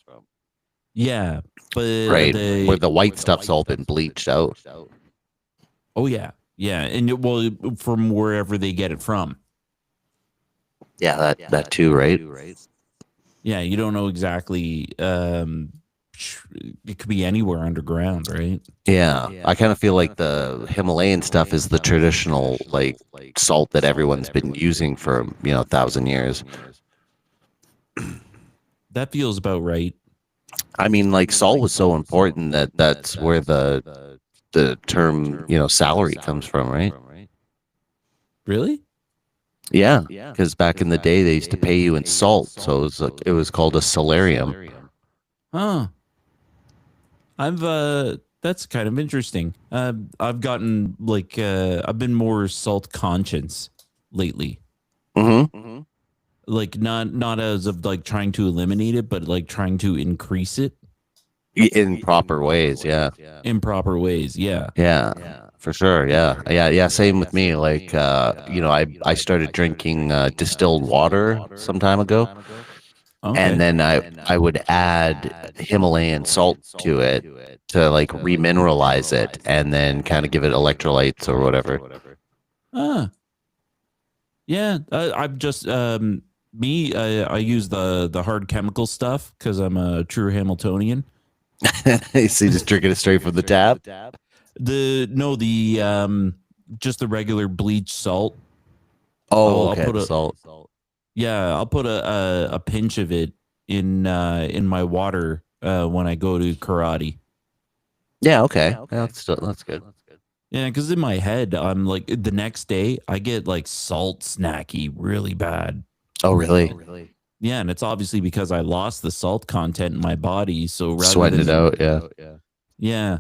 Yeah, but right? Where the white stuff's all been bleached out. Oh yeah, yeah, and well, from wherever they get it from. Yeah, that too, right? Yeah, you don't know exactly. It could be anywhere underground, right? Yeah, I kind of feel like the Himalayan stuff is the traditional like salt that everyone's been using for 1,000 years. That feels about right. I mean, like salt was so important that's where the term salary comes from, right? Really? Yeah, because back in the day they used to pay you in salt, so it was called a salarium. Huh. That's kind of interesting. I've gotten like I've been more salt conscious lately. Mm-hmm. Like not as of like trying to eliminate it, but like trying to increase it in proper ways. Yeah. In proper ways. Yeah. Yeah. For sure. Yeah. Same with me. Like, I started drinking distilled water some time ago. Okay. And then I would add Himalayan salt to it to like remineralize it and then kind of give it electrolytes or whatever. Yeah. I've just me. I use the hard chemical stuff because I'm a true Hamiltonian. So you just drinking it straight from the tap? Just the regular bleach salt. Oh, okay. Salt. Yeah, I'll put a pinch of it in my water when I go to karate. Yeah, okay. Yeah, that's good. Yeah, because in my head, I'm like the next day I get like salt snacky really bad. Oh, really? Yeah, and it's obviously because I lost the salt content in my body. So rather sweating it out, yeah.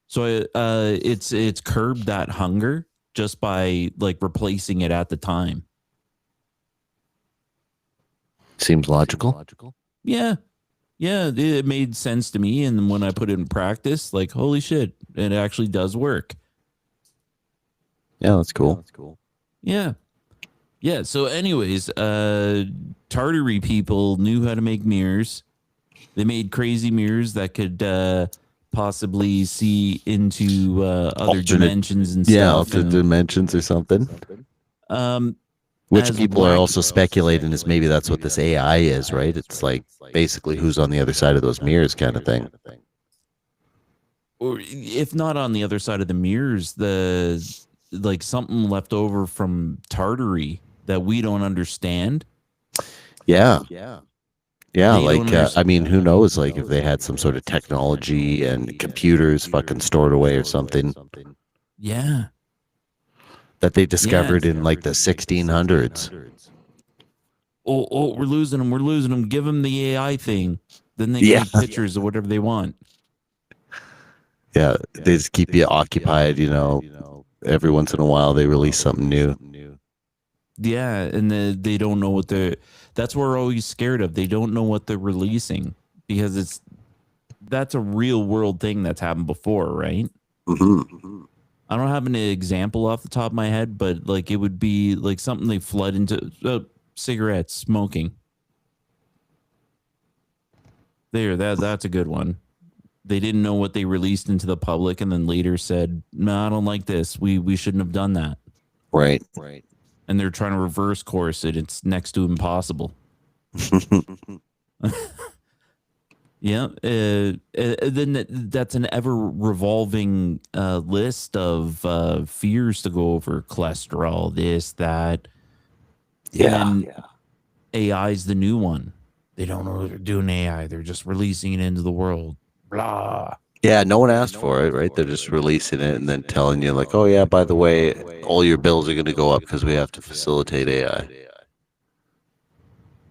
So it's curbed that hunger just by like replacing it at the time. Seems logical. Yeah, it made sense to me, and when I put it in practice, like holy shit, it actually does work. Yeah, that's cool. Yeah. So, anyways, Tartary people knew how to make mirrors. They made crazy mirrors that could possibly see into other dimensions and stuff. Yeah, alternate dimensions or something. Which people are also speculating is maybe that's what this AI is, right? It's like basically who's on the other side of those mirrors kind of thing. Or if not on the other side of the mirrors, like something left over from Tartary that we don't understand. Yeah. Like I mean, who knows? Like if they had some sort of technology and computers fucking stored away or something. Yeah. That they discovered in like the 1600s. Oh, we're losing them. Give them the AI thing. Then they can make pictures of whatever they want. Yeah, they just keep you occupied, every once in a while they release something new. Yeah, and they don't know what that's what we're always scared of. They don't know what they're releasing because that's a real world thing that's happened before, right? Mm-hmm. I don't have an example off the top of my head, but like it would be like something they flood into cigarettes, smoking. That's a good one. They didn't know what they released into the public and then later said, no, I don't like this. We shouldn't have done that. Right. And they're trying to reverse course it. It's next to impossible. Yeah. Then that's an ever revolving list of fears to go over. Cholesterol, this, that. Yeah. AI is the new one. They don't know they're doing AI. They're just releasing it into the world. Blah. Yeah, no one asked for it, right? They're just releasing it and then telling you like, oh yeah, by the way, all your bills are going to go up because we have to facilitate AI.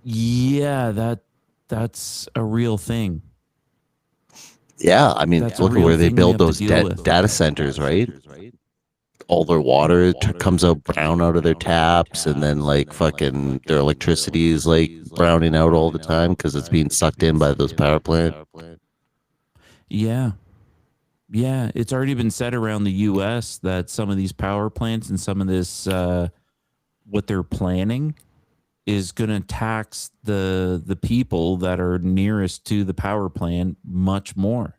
Yeah, that's a real thing. Yeah, I mean, look at where they build those data centers, right? All their water comes out brown out of their taps, and then like fucking their electricity is like browning out all the time because it's being sucked in by those power plants. Yeah. Yeah, it's already been said around the U.S. that some of these power plants and some of this, what they're planning, is going to tax the people that are nearest to the power plant much more.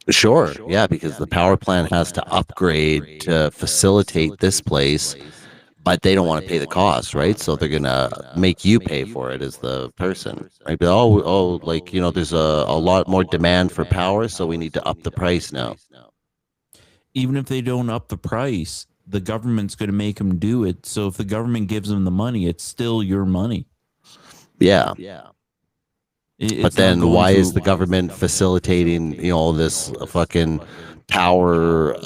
Sure. Yeah, because the power plant has to upgrade to facilitate this place, but they don't want to pay the cost, right? So they're gonna make you pay for it as the person. Right? But, like, you know, there's a lot more demand for power, so we need to up the price now. Even if they don't up the price, the government's going to make them do it. So if the government gives them the money, it's still your money. Yeah. But then why is the government facilitating, you know, this fucking power,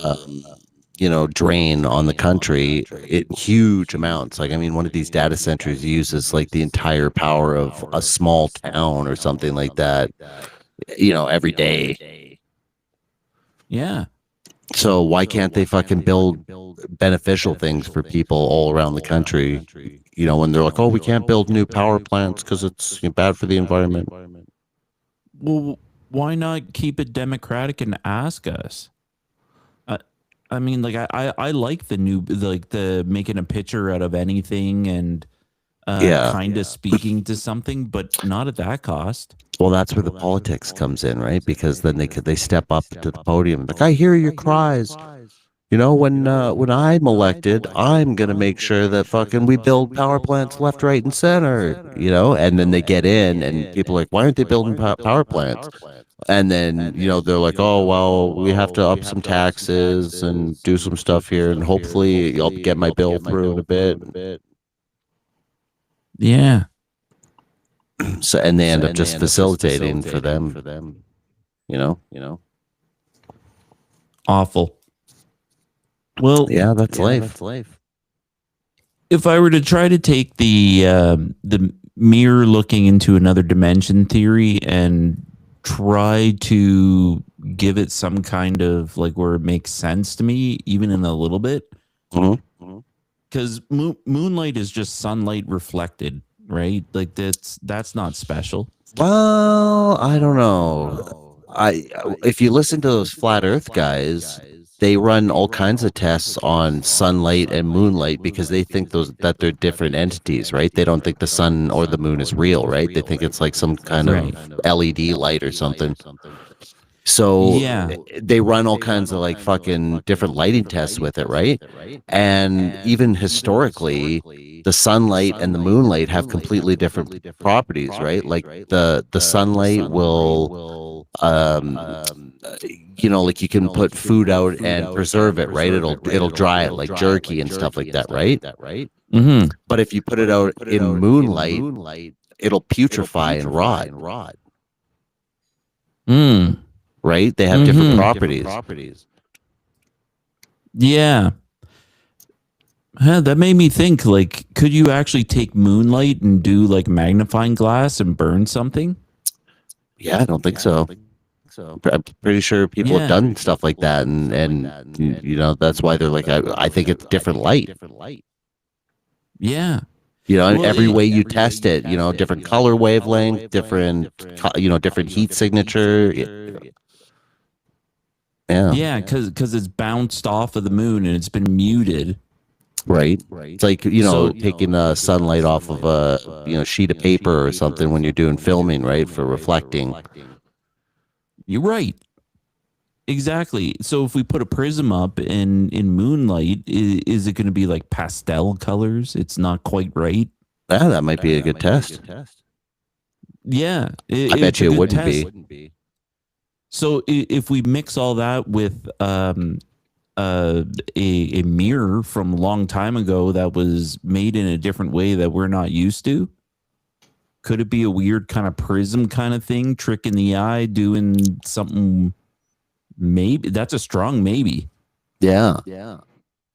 you know, drain on the country in huge amounts? Like, I mean, one of these data centers uses like the entire power of a small town or something like that, you know, every day. Yeah. So why can't they fucking build beneficial things for people all around the country? You know, when they're like, oh, we can't build new power plants because it's bad for the environment. Well, why not keep it democratic and ask us? I mean, like, I like the new, like, the making a picture out of anything and kind of speaking to something, but not at that cost. Well, that's where the politics comes in, right? Because then they step up to the podium, like, I hear your cries. You know, when I'm elected, I'm gonna make sure that fucking we build power plants left, right, and center. You know, and then they get in, and people are like, why aren't they building power plants? And then, you know, they're like, oh, well, we have to up some taxes and do some stuff here, and hopefully I'll get my bill through in a bit. Yeah. So, and they end up just facilitating for them. You know. Awful. Well, yeah, that's life. If I were to try to take the mirror looking into another dimension theory and try to give it some kind of like where it makes sense to me, even in a little bit, because moonlight is just sunlight reflected, right? Like that's not special. Well, I don't know. If you listen to those flat Earth guys, they run all kinds of tests on sunlight and moonlight because they think that they're different entities, right? They don't think the sun or the moon is real, right? They think it's like some kind of LED light or something. So they run all kinds of like fucking different lighting tests with it, right? And even historically, the sunlight and the moonlight have completely different properties, right? Like the sunlight will, you know, like you can put food out and preserve it, right? It'll dry it like jerky and stuff like that, right? Mm-hmm. But if you put it out in moonlight, it'll putrefy and rot. Right? They have different properties. Yeah. That made me think, like, could you actually take moonlight and do like magnifying glass and burn something? Yeah, I don't think so. I'm pretty sure people have done stuff like that, and you know, that's why they're like, I think it's different light. Yeah. You know, well, every way you test it, you know, different color wavelength, different, you know, different heat signature. Yeah, because it's bounced off of the moon and it's been muted. Right. It's like, you know, taking the sunlight off of a, you know, sheet of paper or something when you're doing filming, right, for reflecting. You're right. Exactly. So if we put a prism up in moonlight, is it going to be like pastel colors? It's not quite right. Yeah, that might be a good test. Yeah. I bet you it wouldn't be. So if we mix all that with a mirror from a long time ago that was made in a different way that we're not used to, could it be a weird kind of prism kind of thing, tricking the eye, doing something? Maybe that's a strong maybe. Yeah. You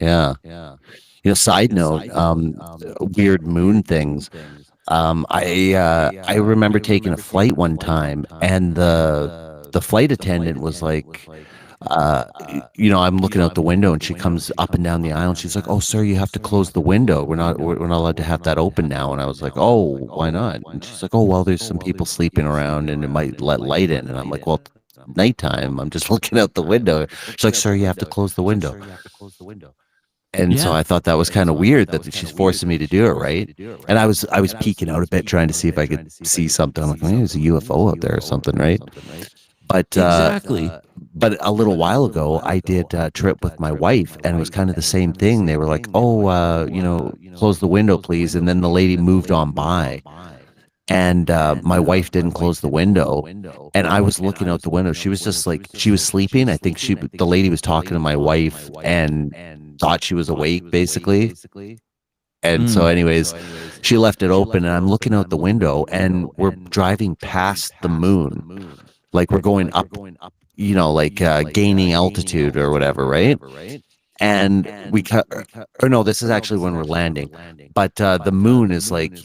know, side note, weird moon things. I remember taking a flight one time, and the flight attendant was like, you know, I'm looking out the window, and she comes up and down the aisle, and she's like, "Oh, sir, you have to close the window. We're not allowed to have that open now." And I was like, "Oh, why not?" And she's like, "Oh, well, there's some people sleeping around, and it might let light in." And I'm like, "Well, nighttime. I'm just looking out the window. She's like, sir, you have to close the window. And so I thought that was kind of weird that she's forcing me to do it, right? And I was peeking out a bit, trying to see if I could see something. I'm like, maybe there's a UFO out there or something, right? But Exactly. But a little while ago, I did a trip with my wife, and it was kind of the same thing. They were like, "Oh, close the window, please," and then the lady moved on by, and my wife didn't close the window, and I was looking out the window. She was just like, she was sleeping. I think the lady was talking to my wife and thought she was awake, basically. And so, anyways, she left it open, and I'm looking out the window, and we're driving past the moon, like we're going up, gaining altitude or whatever, right? And we no, this is actually when we're landing, but the moon is like,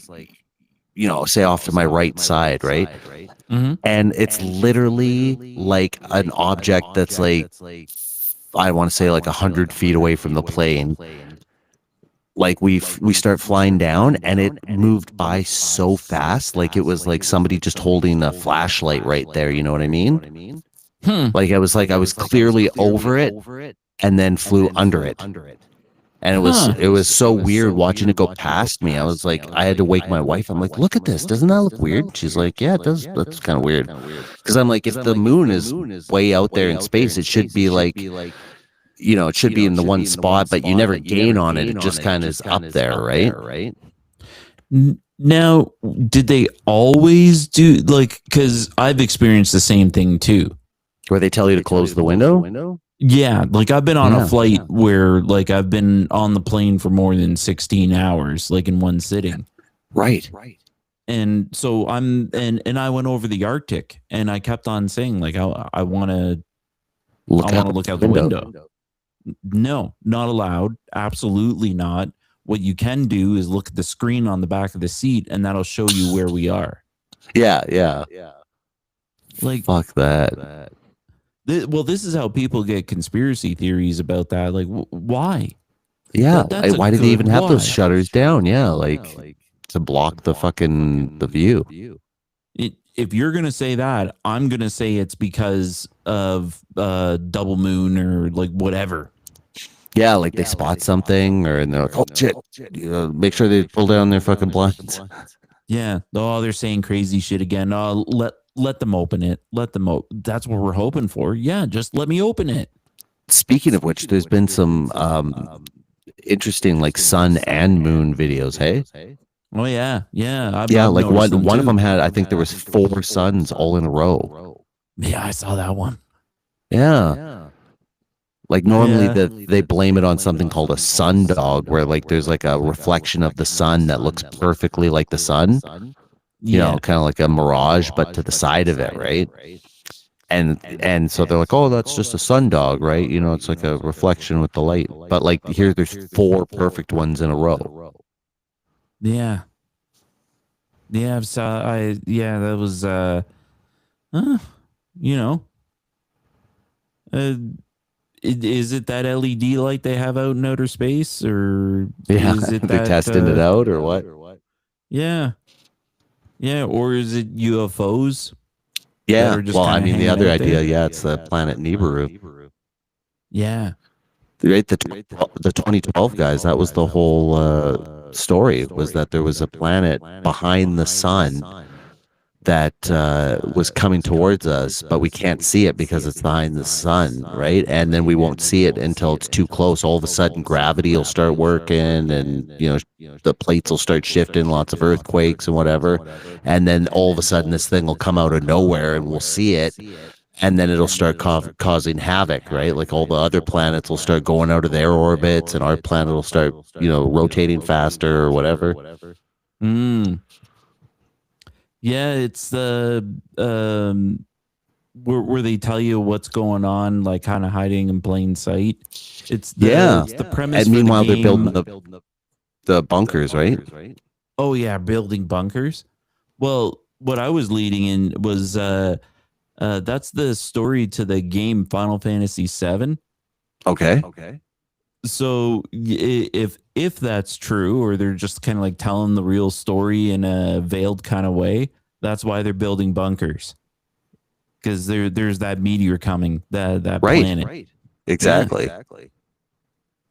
say off to my right side, right? And it's literally like an object that's like, I want to say like 100 feet away from the plane. Like we start flying down, and it moved by so fast, like it was like somebody just holding a flashlight right there. You know what I mean? Like I was clearly over it, and then flew under it. And it was so weird watching it go past me. I was like, I had to wake my wife. I'm like, look at this. Doesn't that look weird? She's like, yeah, it does. That's kind of weird. Because I'm like, if the moon is way out there in space, it should be like, it should be in the one spot, but you never gain on it. It just kind of is up there, right? Now, did they always do, like, because I've experienced the same thing too. Where they tell you to close the window? Yeah, like I've been on a flight where like I've been on the plane for more than 16 hours, like in one sitting. Right. And so and I went over the Arctic, and I kept on saying like I want to look out the window. No, not allowed. Absolutely not. What you can do is look at the screen on the back of the seat, and that'll show you where we are. Yeah. Like, fuck that. Well, this is how people get conspiracy theories about that. Like, why? Yeah. Why did they even have those why. shutters down? Yeah, like to block the fucking the view. If you're gonna say that, I'm gonna say it's because of double moon or like whatever. Yeah, like they spot something, and they're like, oh shit, make sure they pull down their fucking blinds. Yeah. Oh, they're saying crazy shit again. Oh, let them open it. Let them That's what we're hoping for. Yeah, just let me open it. Speaking of which, there's been some interesting like sun and moon videos. Hey. Oh yeah. Like one of them had, I think there was 4 suns all in a row. Yeah, I saw that one. Yeah. Like normally they blame it on something called a sundog, where like there's like a reflection of the sun that looks perfectly like the sun. Kind of like a mirage, but to the side of it, right? And so they're like, oh, that's just a sundog, right? It's like a reflection with the light. But like here, there's 4 perfect ones in a row. Yeah. Yeah, that was is it that LED light they have out in outer space, or is it they're testing it out, or what? Yeah, or is it UFOs? Yeah, well, I mean, the other idea, it's the planet Nibiru. Yeah, right. The 2012 guys, that was the whole story, was that there was a planet behind the sun that was coming towards us, but we can't see it because it's behind the sun, right? And then we won't see it until it's too close. All of a sudden, gravity will start working, and the plates will start shifting, lots of earthquakes and whatever. And then all of a sudden, this thing will come out of nowhere, and we'll see it, and then it'll start causing havoc, right? Like all the other planets will start going out of their orbits, and our planet will start, rotating faster or whatever. Yeah, it's the where they tell you what's going on, like kind of hiding in plain sight. It's the premise. And meanwhile, they're building the bunkers, right? Oh yeah, building bunkers. Well, what I was leading in was that's the story to the game Final Fantasy VII. Okay. So if that's true, or they're just kind of like telling the real story in a veiled kind of way, that's why they're building bunkers. because there's that meteor coming, that Right. planet. Right. Exactly.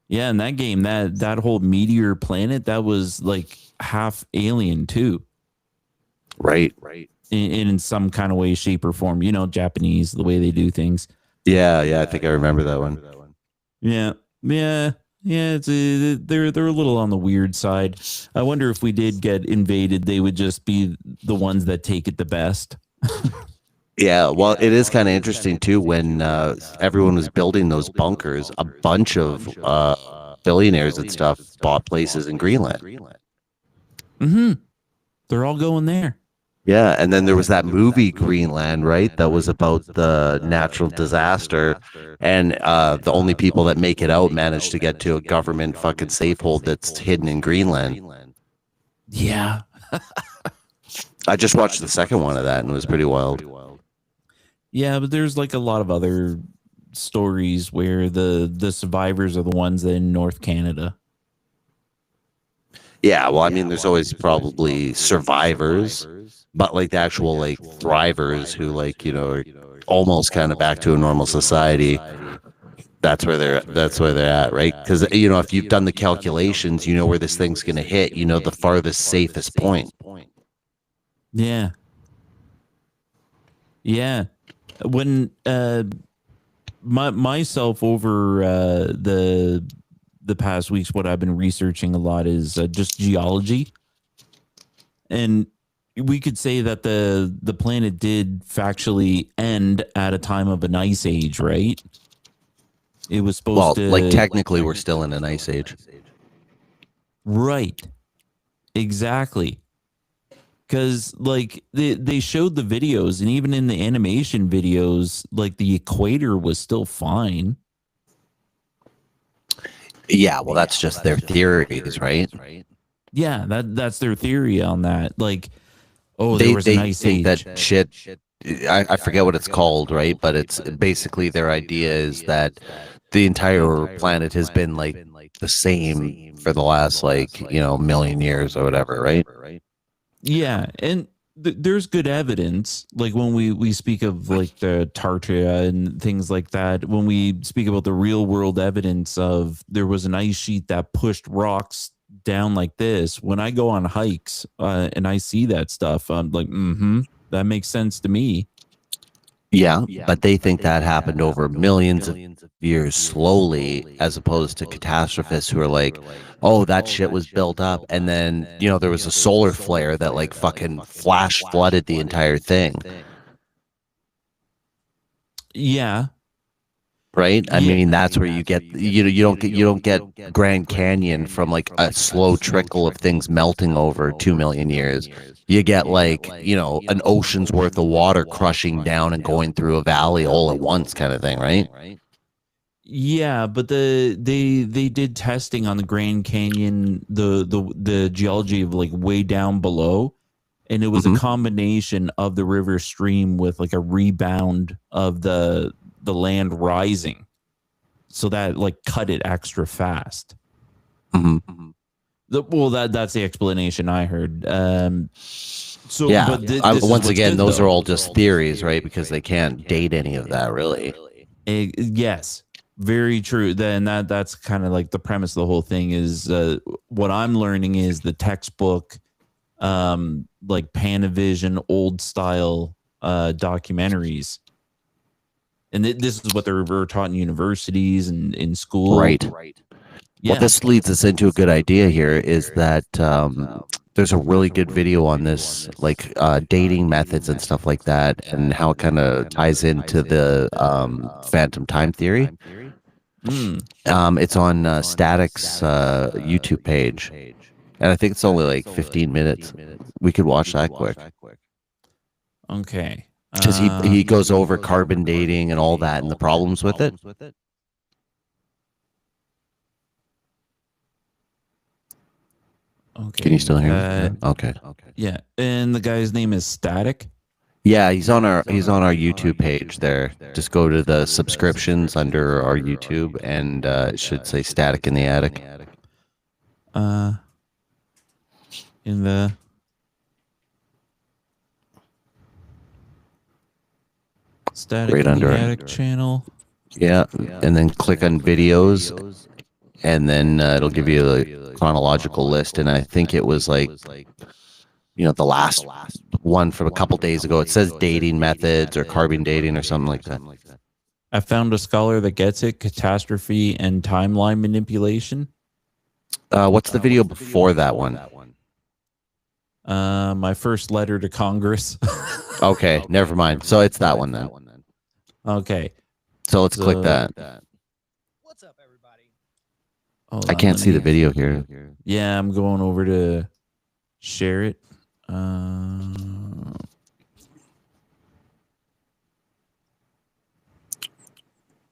Yeah, in that game, that whole meteor planet, that was like half alien too. Right. In some kind of way, shape, or form. You know, Japanese, the way they do things. Yeah. I think I remember that one. Yeah. It's they're a little on the weird side. I wonder if we did get invaded, they would just be the ones that take it the best. Yeah, well, it is kind of interesting too when everyone was building those bunkers. A bunch of billionaires and stuff bought places in Greenland. Mm-hmm. They're all going there. Yeah, and then there was that movie Greenland, right? That was about the natural disaster, and the only people that make it out manage to get to a government fucking safehold that's hidden in Greenland. Yeah. I just watched the second one of that, and it was pretty wild. Yeah, but there's like a lot of other stories where the survivors are the ones in North Canada. Yeah, well, I mean, there's always probably survivors, but like the actual like thrivers who like, you know, are almost kind of back to a normal society. That's where they're at, right? Because, you know, if you've done the calculations, you know where this thing's going to hit, you know, the farthest safest point. Yeah. Yeah. When myself over the past weeks, what I've been researching a lot is just geology, and we could say that the planet did factually end at a time of an ice age, right? It was supposed to, like technically we're still in an ice age. Right. Exactly. Because like they showed the videos, and even in the animation videos, like the equator was still fine. Yeah, well, that's just their theories, right? Yeah, that's their theory on that. Like, oh, they there was an ice think age. that shit. I forget what it's called, right? But it's basically their idea is that the entire planet has been like the same for the last like, you know, million years or whatever, right? Yeah, and there's good evidence. Like when we speak of like the Tartaria and things like that, when we speak about the real world evidence of there was an ice sheet that pushed rocks down like this. When I go on hikes and I see that stuff, I'm like, that makes sense to me. Yeah, but they think that happened over millions of years slowly, as opposed to catastrophists who are like, oh, that shit was built up, and then, you know, there was a solar flare that like fucking flash flooded the entire thing. Yeah. Right? I mean, that's where you get, you don't get Grand Canyon from like a slow trickle of things melting over 2 million years. You get like, you know, an ocean's worth of water crushing down and going through a valley all at once kind of thing, right? Yeah, but they did testing on the Grand Canyon, the geology of like way down below, and it was a combination of the river stream with like a rebound of the land rising, so that like cut it extra fast. Well, that's the explanation I heard. So yeah, but once again, those are all just theories, right? Because they can't date any of that, really. Yes, very true. Then that's kind of like the premise of the whole thing is what I'm learning is the textbook, like Panavision old style documentaries. And this is what they were taught in universities and in school. Right. Yeah. Well, this leads us into a good idea here is that there's a really good video on this, like dating methods and stuff like that, and how it kind of ties into the phantom time theory. It's on Static's YouTube page, and I think it's only like 15 minutes. We could watch that quick. Okay. Because he goes over carbon dating and all that and the problems with it. Okay. Can you still hear me? Okay. Yeah, and the guy's name is Static. Yeah, he's on our YouTube page there. Just go to the subscriptions under our YouTube, and it should say Static in the Attic. In the Static Right in under the it. attic channel. Yeah, and then click on videos, and then it'll give you the chronological list. And I think it was like, the last one from a couple days ago. It says dating methods or carbon dating or something like that. I found a scholar that gets it: catastrophe and timeline manipulation. What's the video before that one? My first letter to Congress. Okay, never mind. So it's that one then. Okay. So let's click that. What's up, everybody? Hold I on, can't let see the me- video here. Yeah, I'm going over to share it.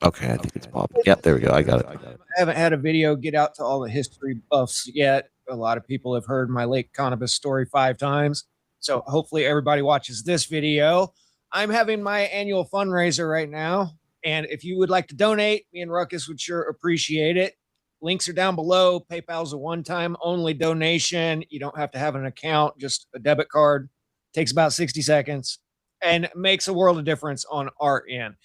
Okay, I think it's popping. Yep, there we go. I got it. I haven't had a video get out to all the history buffs yet. A lot of people have heard my Lake Cannabis story 5 times. So hopefully everybody watches this video. I'm having my annual fundraiser right now. And if you would like to donate, me and Ruckus would sure appreciate it. Links are down below. PayPal's a one-time only donation. You don't have to have an account, just a debit card. Takes about 60 seconds and makes a world of difference on our end.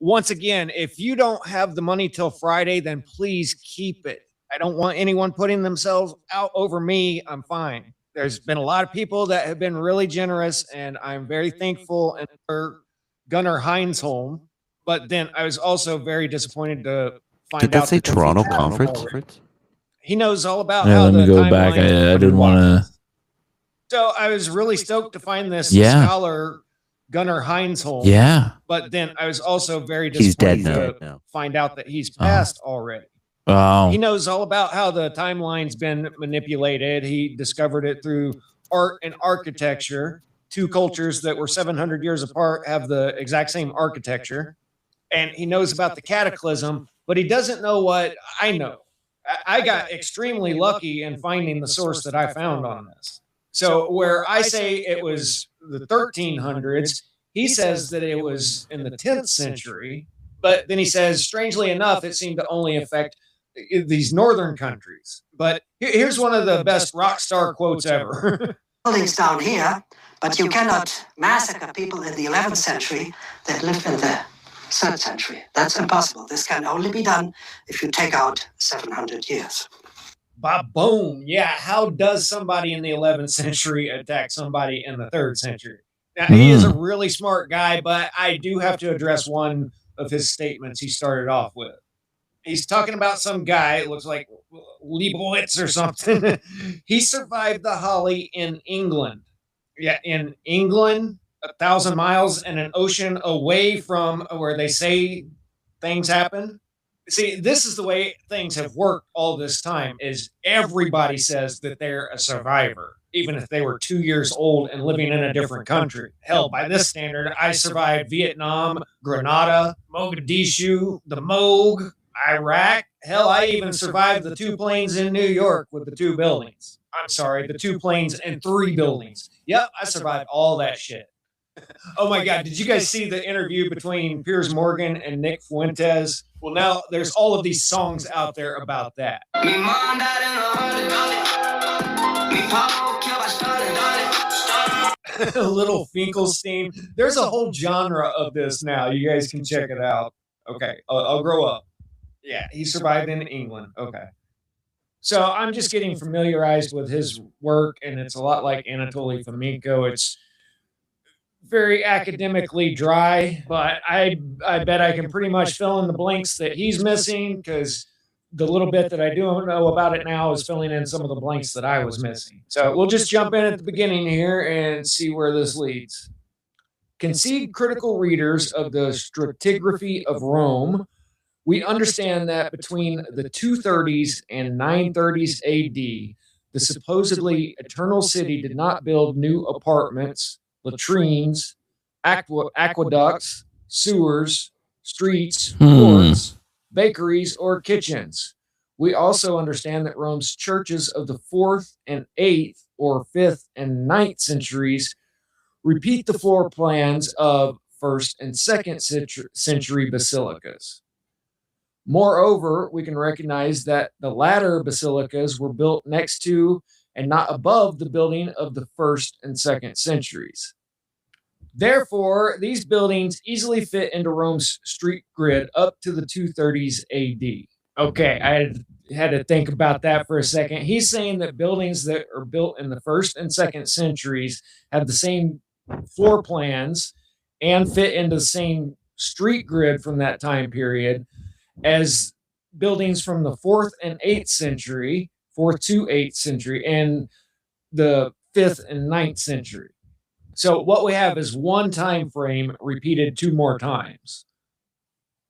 Once again, if you don't have the money till Friday, then please keep it. I don't want anyone putting themselves out over me. I'm fine. There's been a lot of people that have been really generous, and I'm very thankful and for Gunnar Heinzholm. But then I was also very disappointed to find Did that out say that the Toronto feature- conference? He knows all about Yeah, how let the me go back. timeline I opened didn't and want walked. to. So I was really stoked to find this Yeah. scholar, Gunnar Heinzholm. Yeah. But then I was also very He's dead disappointed now. to find out that he's passed already. Oh. He knows all about how the timeline's been manipulated. He discovered it through art and architecture. 2 cultures that were 700 years apart have the exact same architecture. And he knows about the cataclysm, but he doesn't know what I know. I got extremely lucky in finding the source that I found on this. So where I say it was the 1300s, he says that it was in the 10th century. But then he says, strangely enough, it seemed to only affect these northern countries. But here's one of the best rock star quotes ever. Buildings down here, but you cannot massacre people in the 11th century that lived in the 3rd century. That's impossible. This can only be done if you take out 700 years. Boom. Yeah. How does somebody in the 11th century attack somebody in the 3rd century? Now, he is a really smart guy, but I do have to address one of his statements he started off with. He's talking about some guy, it looks like Leibowitz or something. He survived the Holly in England. Yeah, in England, 1,000 miles and an ocean away from where they say things happen. See, this is the way things have worked all this time is everybody says that they're a survivor, even if they were 2 years old and living in a different country. Hell, by this standard, I survived Vietnam, Grenada, Mogadishu, the Moog, Iraq. Hell, I even survived the 2 planes in New York with the 2 buildings. I'm sorry, the 2 planes and 3 buildings. Yep, I survived all that shit. Oh my God, did you guys see the interview between Piers Morgan and Nick Fuentes? Well, now there's all of these songs out there about that. Little Finkelstein. There's a whole genre of this now. You guys can check it out. Okay, I'll grow up. Yeah, he survived in England. Okay. So I'm just getting familiarized with his work, and it's a lot like Anatoly Fomenko. It's very academically dry, but I bet I can pretty much fill in the blanks that he's missing because the little bit that I do know about it now is filling in some of the blanks that I was missing. So we'll just jump in at the beginning here and see where this leads. Concede critical readers of the stratigraphy of Rome, we understand that between the 230s and 930s AD, the supposedly eternal city did not build new apartments, latrines, aqueducts, sewers, streets, courts, bakeries, or kitchens. We also understand that Rome's churches of the 4th and 8th or 5th and 9th centuries repeat the floor plans of 1st and 2nd century basilicas. Moreover, we can recognize that the latter basilicas were built next to and not above the building of the 1st and 2nd centuries. Therefore, these buildings easily fit into Rome's street grid up to the 230s AD. Okay, I had to think about that for a second. He's saying that buildings that are built in the 1st and 2nd centuries have the same floor plans and fit into the same street grid from that time period as buildings from the 4th and 8th century, 4th to 8th century, and the 5th and 9th century. So what we have is one time frame repeated 2 more times.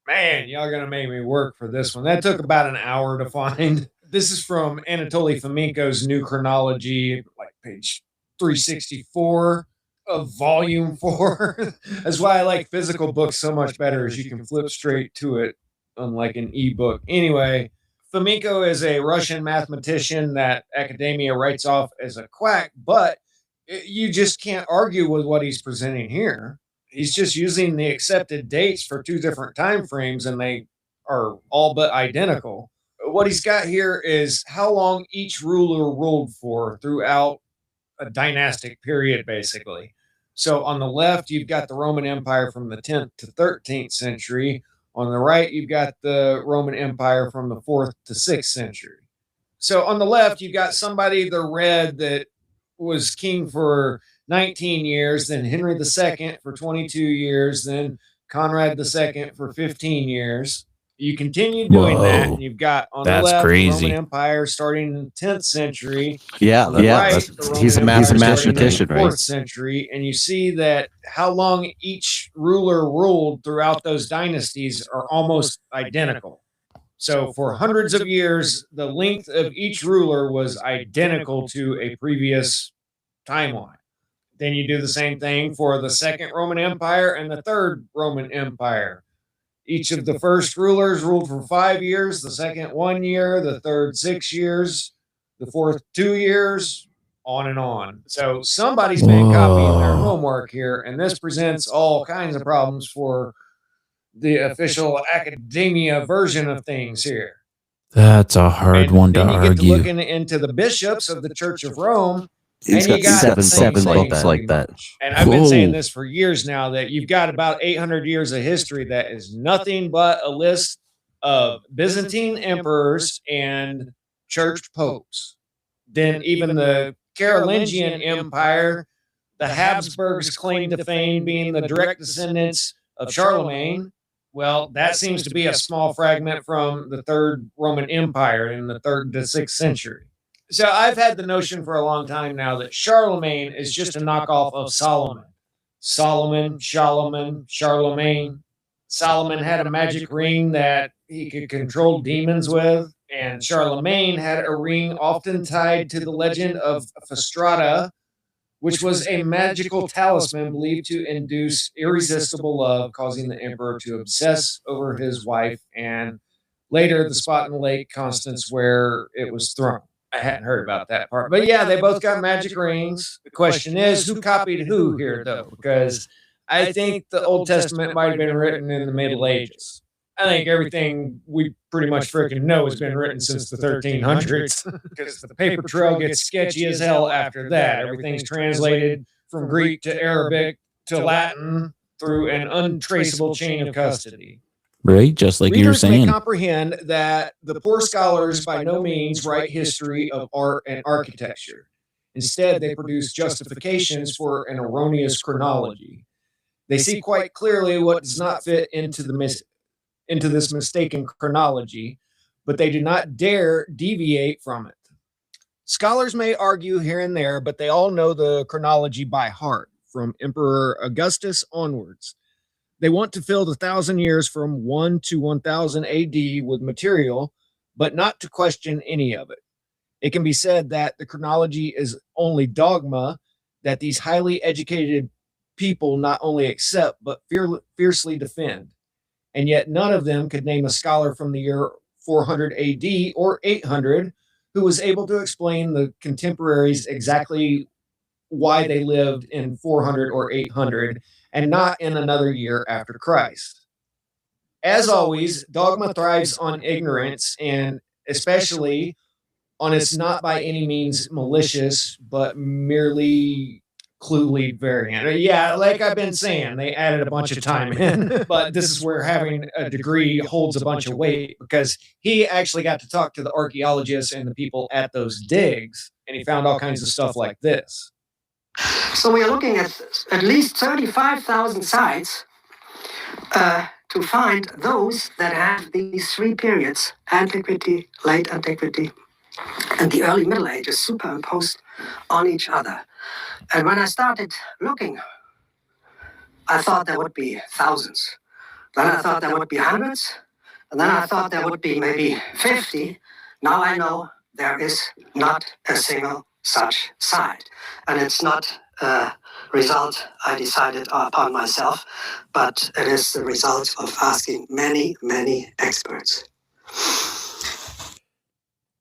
Man, y'all gonna make me work for this one. That took about an hour to find. This is from Anatoly Fomenko's New Chronology, like page 364 of volume 4. That's why I like physical books so much better, is you can flip straight to it, unlike an ebook. Anyway, Fomenko is a Russian mathematician that academia writes off as a quack, but you just can't argue with what he's presenting here. He's just using the accepted dates for 2 different time frames, and they are all but identical. What he's got here is how long each ruler ruled for throughout a dynastic period, basically. So on the left, you've got the Roman Empire from the 10th to 13th century. On the right, you've got the Roman Empire from the 4th to 6th century. So on the left, you've got somebody, the red, that was king for 19 years, then Henry II for 22 years, then Conrad II for 15 years. You continue doing that, and you've got on the left the Roman Empire starting in the 10th century. Yeah, On the right, that's- the Roman he's a Empire starting in mathematician, the right? 4th century, and you see that how long each ruler ruled throughout those dynasties are almost identical. So for hundreds of years, the length of each ruler was identical to a previous timeline. Then you do the same thing for the Second Roman Empire and the Third Roman Empire. Each of the first rulers ruled for 5 years, the second 1 year, the third 6 years, the fourth 2 years, on and on. So somebody's been copying their homework here, and this presents all kinds of problems for the official academia version of things here. That's a hard one to Then you get to argue. looking into the bishops of the Church of Rome. He's and you got got the same seven thing books pretty like that. much. And I've been saying Whoa. this for years now, that you've got about 800 years of history that is nothing but a list of Byzantine emperors and church popes. Then even the Carolingian Empire, the Habsburgs claim to fame being the direct descendants of Charlemagne. Well, that seems to be a small fragment from the Third Roman Empire in the 3rd to 6th century. So I've had the notion for a long time now that Charlemagne is just a knockoff of Solomon. Charlemagne. Solomon had a magic ring that he could control demons with, and Charlemagne had a ring often tied to the legend of Fastrada, which was a magical talisman believed to induce irresistible love, causing the emperor to obsess over his wife, and later the spot in the lake Constance where it was thrown. I hadn't heard about that part. But yeah, they both got magic rings. The question is, who copied who here, though? Because I think the Old Testament might have been written in the Middle Ages. I think everything we pretty much freaking know has been written since the 1300s, because the paper trail gets sketchy as hell after that. Everything's translated from Greek to Arabic to Latin through an untraceable chain of custody. Right? Just like you were Readers may saying. comprehend that the poor scholars by no means write history of art and architecture. Instead, they produce justifications for an erroneous chronology. They see quite clearly what does not fit into this mistaken chronology, but they do not dare deviate from it. Scholars may argue here and there, but they all know the chronology by heart, from Emperor Augustus onwards. They want to fill the 1,000 years from 1 to 1000 AD with material, but not to question any of it. It can be said that the chronology is only dogma that these highly educated people not only accept, but fiercely defend. And yet none of them could name a scholar from the year 400 AD or 800 who was able to explain the contemporaries exactly why they lived in 400 or 800 and not in another year after Christ. As always, dogma thrives on ignorance, and especially on its not by any means malicious, but merely Clue variant. Yeah, like I've been saying, they added a bunch of time in, but this is where having a degree holds a bunch of weight because he actually got to talk to the archaeologists and the people at those digs, and he found all kinds of stuff like this. So we are looking at least 35,000 sites to find those that have these three periods, Antiquity, Late Antiquity, and the Early Middle Ages superimposed on each other. And when I started looking, I thought there would be thousands. Then I thought there would be hundreds. And then I thought there would be maybe 50. Now I know there is not a single such site. And it's not a result I decided upon myself, but it is the result of asking many, many experts.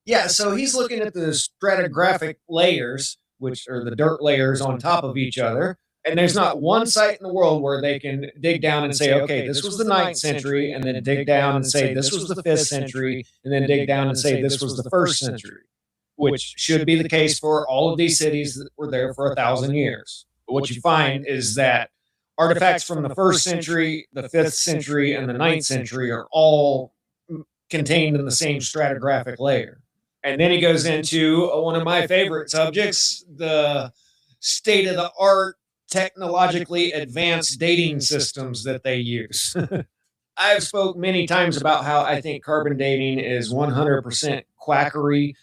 Yeah, so he's looking at the stratigraphic layers, which are the dirt layers on top of each other. And there's not one site in the world where they can dig down and say, okay, this was the 9th century, and then dig down and say this was the 5th century, and then dig down and say this was the 1st century, which should be the case for all of these cities that were there for 1,000 years. But what you find is that artifacts from the 1st century, the 5th century, and the 9th century are all contained in the same stratigraphic layer. And then he goes into one of my favorite subjects, the state-of-the-art, technologically advanced dating systems that they use. I've spoke many times about how I think carbon dating is 100% quackery.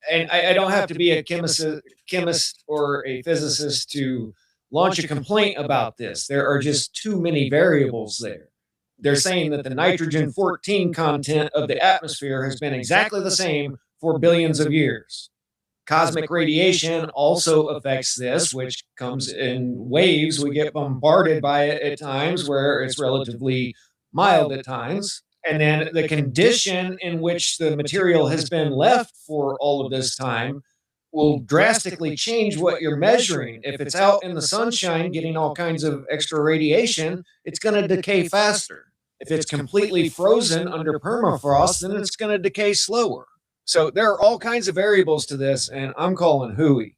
And I don't have to be a chemist or a physicist to launch a complaint about this. There are just too many variables there. They're saying that the nitrogen-14 content of the atmosphere has been exactly the same for billions of years. Cosmic radiation also affects this, which comes in waves. We get bombarded by it at times where it's relatively mild at times. And then the condition in which the material has been left for all of this time will drastically change what you're measuring. If it's out in the sunshine getting all kinds of extra radiation, it's going to decay faster. If it's completely frozen under permafrost, then it's going to decay slower. So there are all kinds of variables to this, and I'm calling hooey.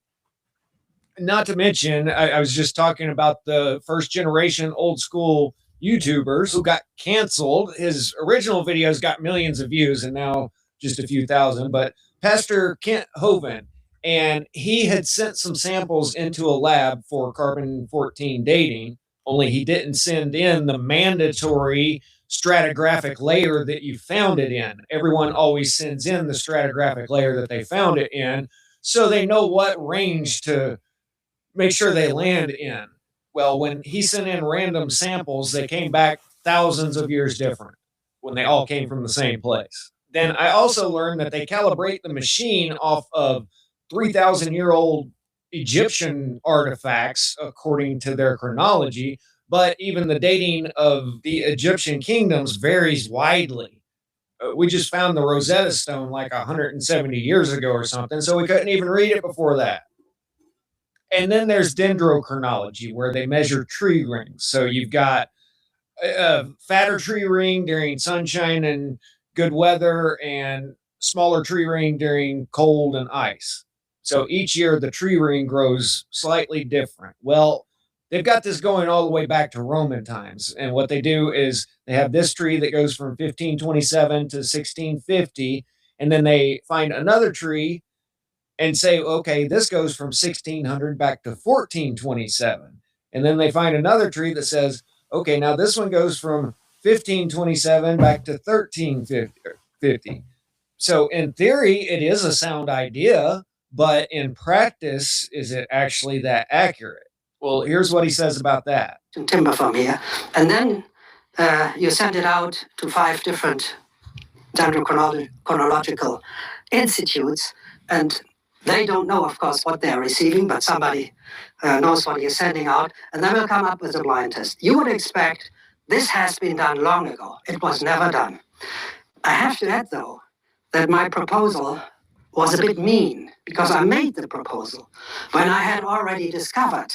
Not to mention, I was just talking about the first generation old school YouTubers who got canceled. His original videos got millions of views and now just a few thousand, but Pastor Kent Hovind, and he had sent some samples into a lab for carbon-14 dating, only he didn't send in the mandatory stratigraphic layer that you found it in. Everyone always sends in the stratigraphic layer that they found it in, so they know what range to make sure they land in. Well, when he sent in random samples, they came back thousands of years different when they all came from the same place. Then I also learned that they calibrate the machine off of 3,000-year-old Egyptian artifacts according to their chronology, but even the dating of the Egyptian kingdoms varies widely. We just found the Rosetta Stone like 170 years ago or something, so we couldn't even read it before that. And then there's dendrochronology, where they measure tree rings. So you've got a fatter tree ring during sunshine and good weather, and smaller tree ring during cold and ice. So each year the tree ring grows slightly different. Well, they've got this going all the way back to Roman times. And what they do is they have this tree that goes from 1527 to 1650, and then they find another tree and say, okay, this goes from 1600 back to 1427. And then they find another tree that says, okay, now this one goes from 1527 back to 1350. So in theory, it is a sound idea, but in practice, is it actually that accurate? Well, here's what he says about that. Timber from here. And then you send it out to 5 different dendrochronological institutes, and they don't know, of course, what they're receiving, but somebody knows what you're sending out, and then we'll come up with a blind test. You would expect this has been done long ago. It was never done. I have to add, though, that my proposal was a bit mean, because I made the proposal when I had already discovered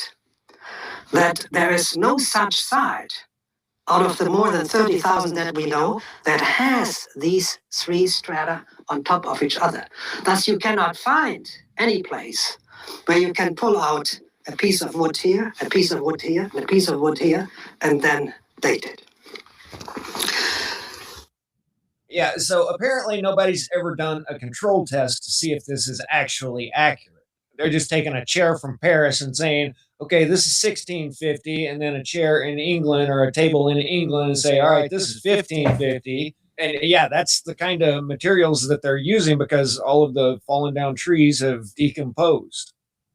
that there is no such site out of the more than 30,000 that we know that has these 3 strata on top of each other. Thus, you cannot find any place where you can pull out a piece of wood here, a piece of wood here, and a piece of wood here, and then dated. Yeah, so apparently nobody's ever done a control test to see if this is actually accurate. They're just taking a chair from Paris and saying, okay, this is 1650, and then a chair in England or a table in England and say, all right, this is 1550. And yeah, that's the kind of materials that they're using because all of the fallen down trees have decomposed.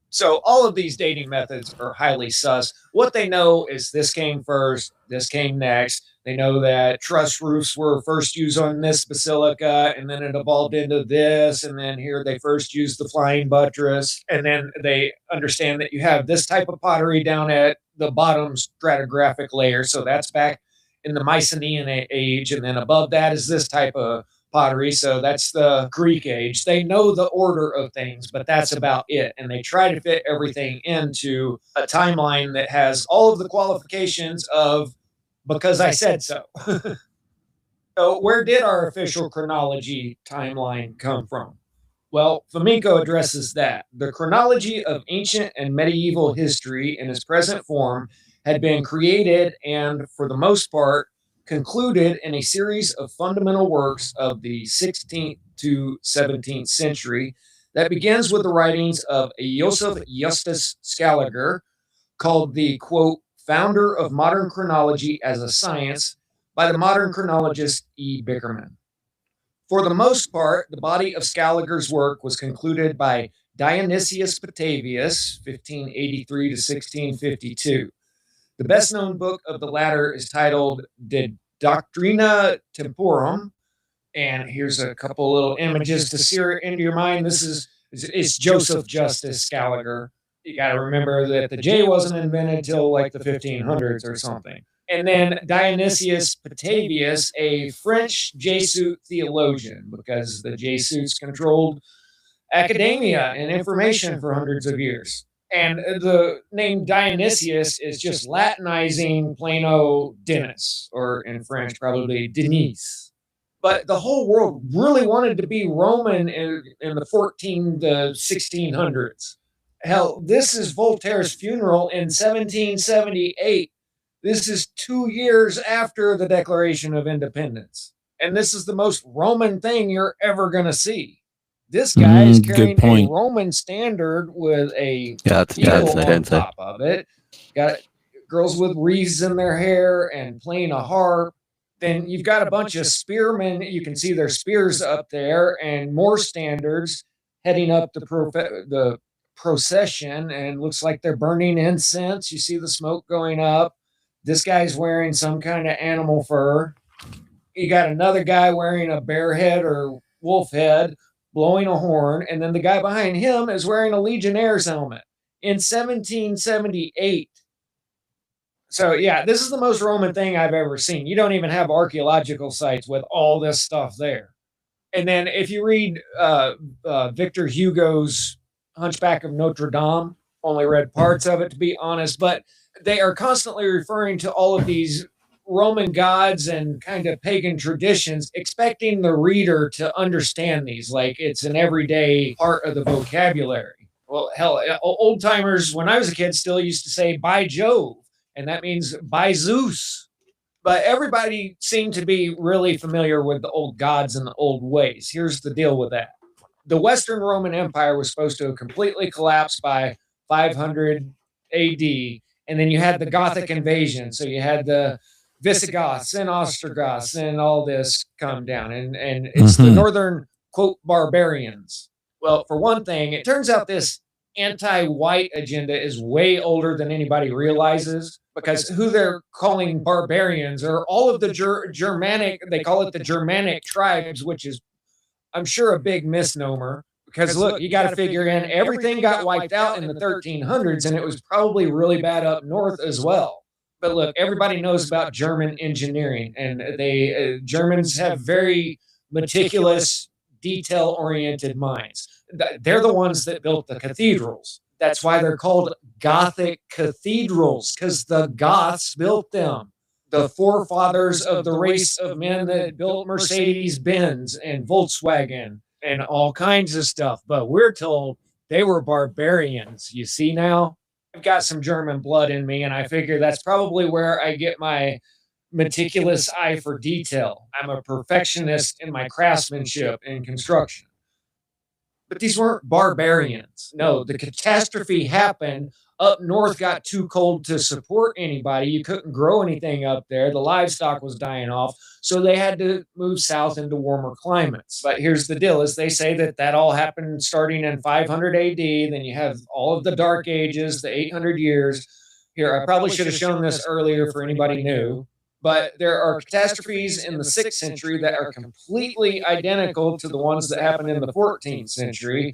So all of these dating methods are highly sus. What they know is this came first, this came next. They know that truss roofs were first used on this basilica, and then it evolved into this, and then here they first used the flying buttress, and then they understand that you have this type of pottery down at the bottom stratigraphic layer, so that's back in the Mycenaean age, and then above that is this type of pottery, so that's the Greek age. They know the order of things, but that's about it, and they try to fit everything into a timeline that has all of the qualifications of because I said so. So where did our official chronology timeline come from? Well, Flamenco addresses that. The chronology of ancient and medieval history in its present form had been created and, for the most part, concluded in a series of fundamental works of the 16th to 17th century that begins with the writings of Joseph Justus Scaliger, called the, quote, founder of modern chronology as a science by the modern chronologist E. Bickerman. For the most part, the body of Scaliger's work was concluded by Dionysius Petavius, 1583 to 1652. The best-known book of the latter is titled De Doctrina Temporum, and here's a couple little images to sear it into your mind. It's Joseph Justus Scaliger. You got to remember that the J wasn't invented till like the 1500s or something. And then Dionysius Petavius, a French Jesuit theologian, because the Jesuits controlled academia and information for hundreds of years. And the name Dionysius is just Latinizing plain old Denis, or in French, probably Denise. But the whole world really wanted to be Roman in the 14 to 1600s. Hell, this is Voltaire's funeral in 1778. This is 2 years after the Declaration of Independence. And this is the most Roman thing you're ever going to see. This guy is carrying a Roman standard with a eagle on top of it. Got girls with wreaths in their hair and playing a harp. Then you've got a bunch of spearmen. You can see their spears up there and more standards heading up the procession, and looks like they're burning incense. You see the smoke going up. This guy's wearing some kind of animal fur. You got another guy wearing a bear head or wolf head, blowing a horn, and then the guy behind him is wearing a Legionnaire's helmet in 1778. So yeah, this is the most Roman thing I've ever seen. You don't even have archaeological sites with all this stuff there. And then if you read Victor Hugo's Hunchback of Notre Dame, only read parts of it to be honest, but they are constantly referring to all of these Roman gods and kind of pagan traditions, expecting the reader to understand these like it's an everyday part of the vocabulary. Well, hell, old timers, when I was a kid, still used to say by Jove, and that means by Zeus. But everybody seemed to be really familiar with the old gods and the old ways. Here's the deal with that. The Western Roman Empire was supposed to have completely collapsed by 500 AD, and then you had the Gothic invasion. So you had the Visigoths and Ostrogoths and all this come down, and it's the northern, quote, barbarians. Well, for one thing, it turns out this anti-white agenda is way older than anybody realizes, because who they're calling barbarians are all of the Germanic, they call it the Germanic tribes, which is, I'm sure, a big misnomer. Because look, you got to figure in everything got wiped out in the 1300s, and it was probably really bad up north as well. But look, everybody knows about German engineering, and Germans have very meticulous, detail-oriented minds. They're the ones that built the cathedrals. That's why they're called Gothic cathedrals, because the Goths built them. The forefathers of the race of men that built Mercedes-Benz and Volkswagen and all kinds of stuff. But we're told they were barbarians. You see now? I've got some German blood in me, and I figure that's probably where I get my meticulous eye for detail. I'm a perfectionist in my craftsmanship in construction. But these weren't barbarians. No, the catastrophe happened. Up north got too cold to support anybody. You couldn't grow anything up there. The livestock was dying off. So they had to move south into warmer climates. But here's the deal is they say that all happened starting in 500 AD. Then you have all of the Dark Ages, the 800 years. Here, I probably should have shown this earlier for anybody new. But there are catastrophes in the 6th century that are completely identical to the ones that happened in the 14th century.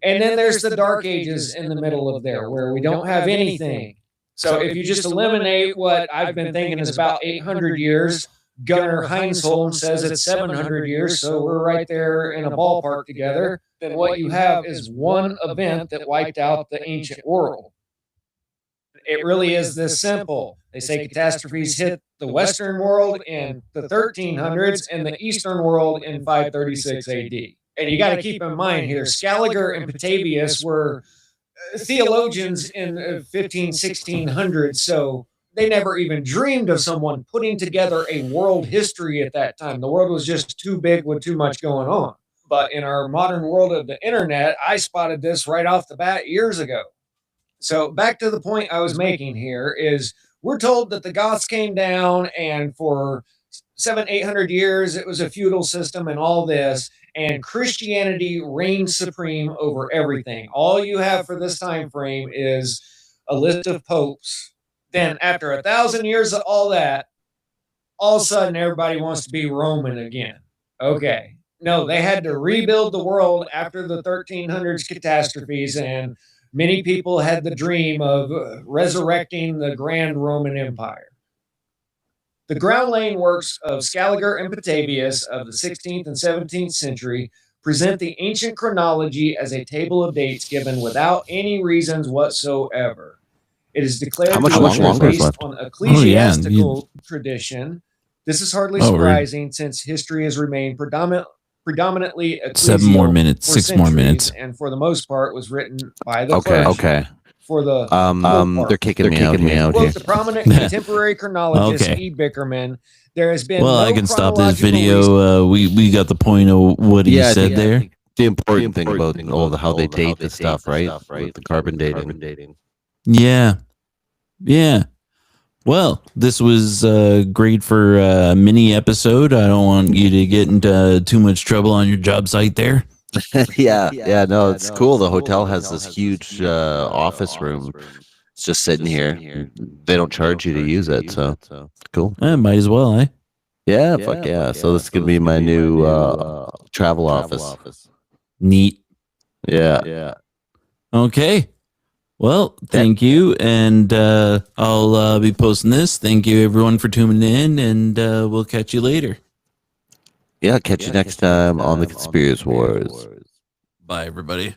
And then there's the Dark Ages in the middle of there where we don't have anything. So if you just eliminate what I've been thinking is about 800 years, Gunnar Heinzholm says it's 700 years, so we're right there in a ballpark together, then what you have is one event that wiped out the ancient world. It really is this simple. They say catastrophes hit the Western world in the 1300s and the Eastern world in 536 AD. And you got to keep in mind here, Scaliger and Petavius were theologians in 1600s, so they never even dreamed of someone putting together a world history at that time. The world was just too big with too much going on. But in our modern world of the internet, I spotted this right off the bat years ago. So back to the point I was making here is we're told that the Goths came down and for 700-800 years, it was a feudal system and all this, and Christianity reigned supreme over everything. All you have for this time frame is a list of popes. Then after 1,000 years of all that, all of a sudden everybody wants to be Roman again. Okay. No, they had to rebuild the world after the 1300s catastrophes, and many people had the dream of resurrecting the grand Roman Empire. The ground laying works of Scaliger and Petavius of the 16th and 17th century present the ancient chronology as a table of dates given without any reasons whatsoever. It is declared How much to be longer is based left? on ecclesiastical tradition. This is hardly Oh, really? surprising since history has remained predominantly 7 more minutes, for 6 more centuries, minutes. and for the most part was written by the Okay, clergy. okay. For the They're kicking me out here. Quote the prominent contemporary chronologist Okay. E. Bickerman. There has been Well, no I can stop this chronological video. We got the point of what he said there. The important thing about how they date the stuff, right? With the carbon dating. Yeah. Yeah. Well, this was great for a mini episode. I don't want you to get into too much trouble on your job site there. Yeah, no, it's cool. The hotel has this huge office room. It's just sitting here. They don't charge you to use it, so cool. Might as well, eh? Yeah, fuck yeah. So this is gonna be my new travel office. Neat. Yeah. Okay. Well, thank you, and I'll be posting this. Thank you, everyone, for tuning in, and we'll catch you later. Yeah, catch you next time on the Conspiracy Wars. Bye, everybody.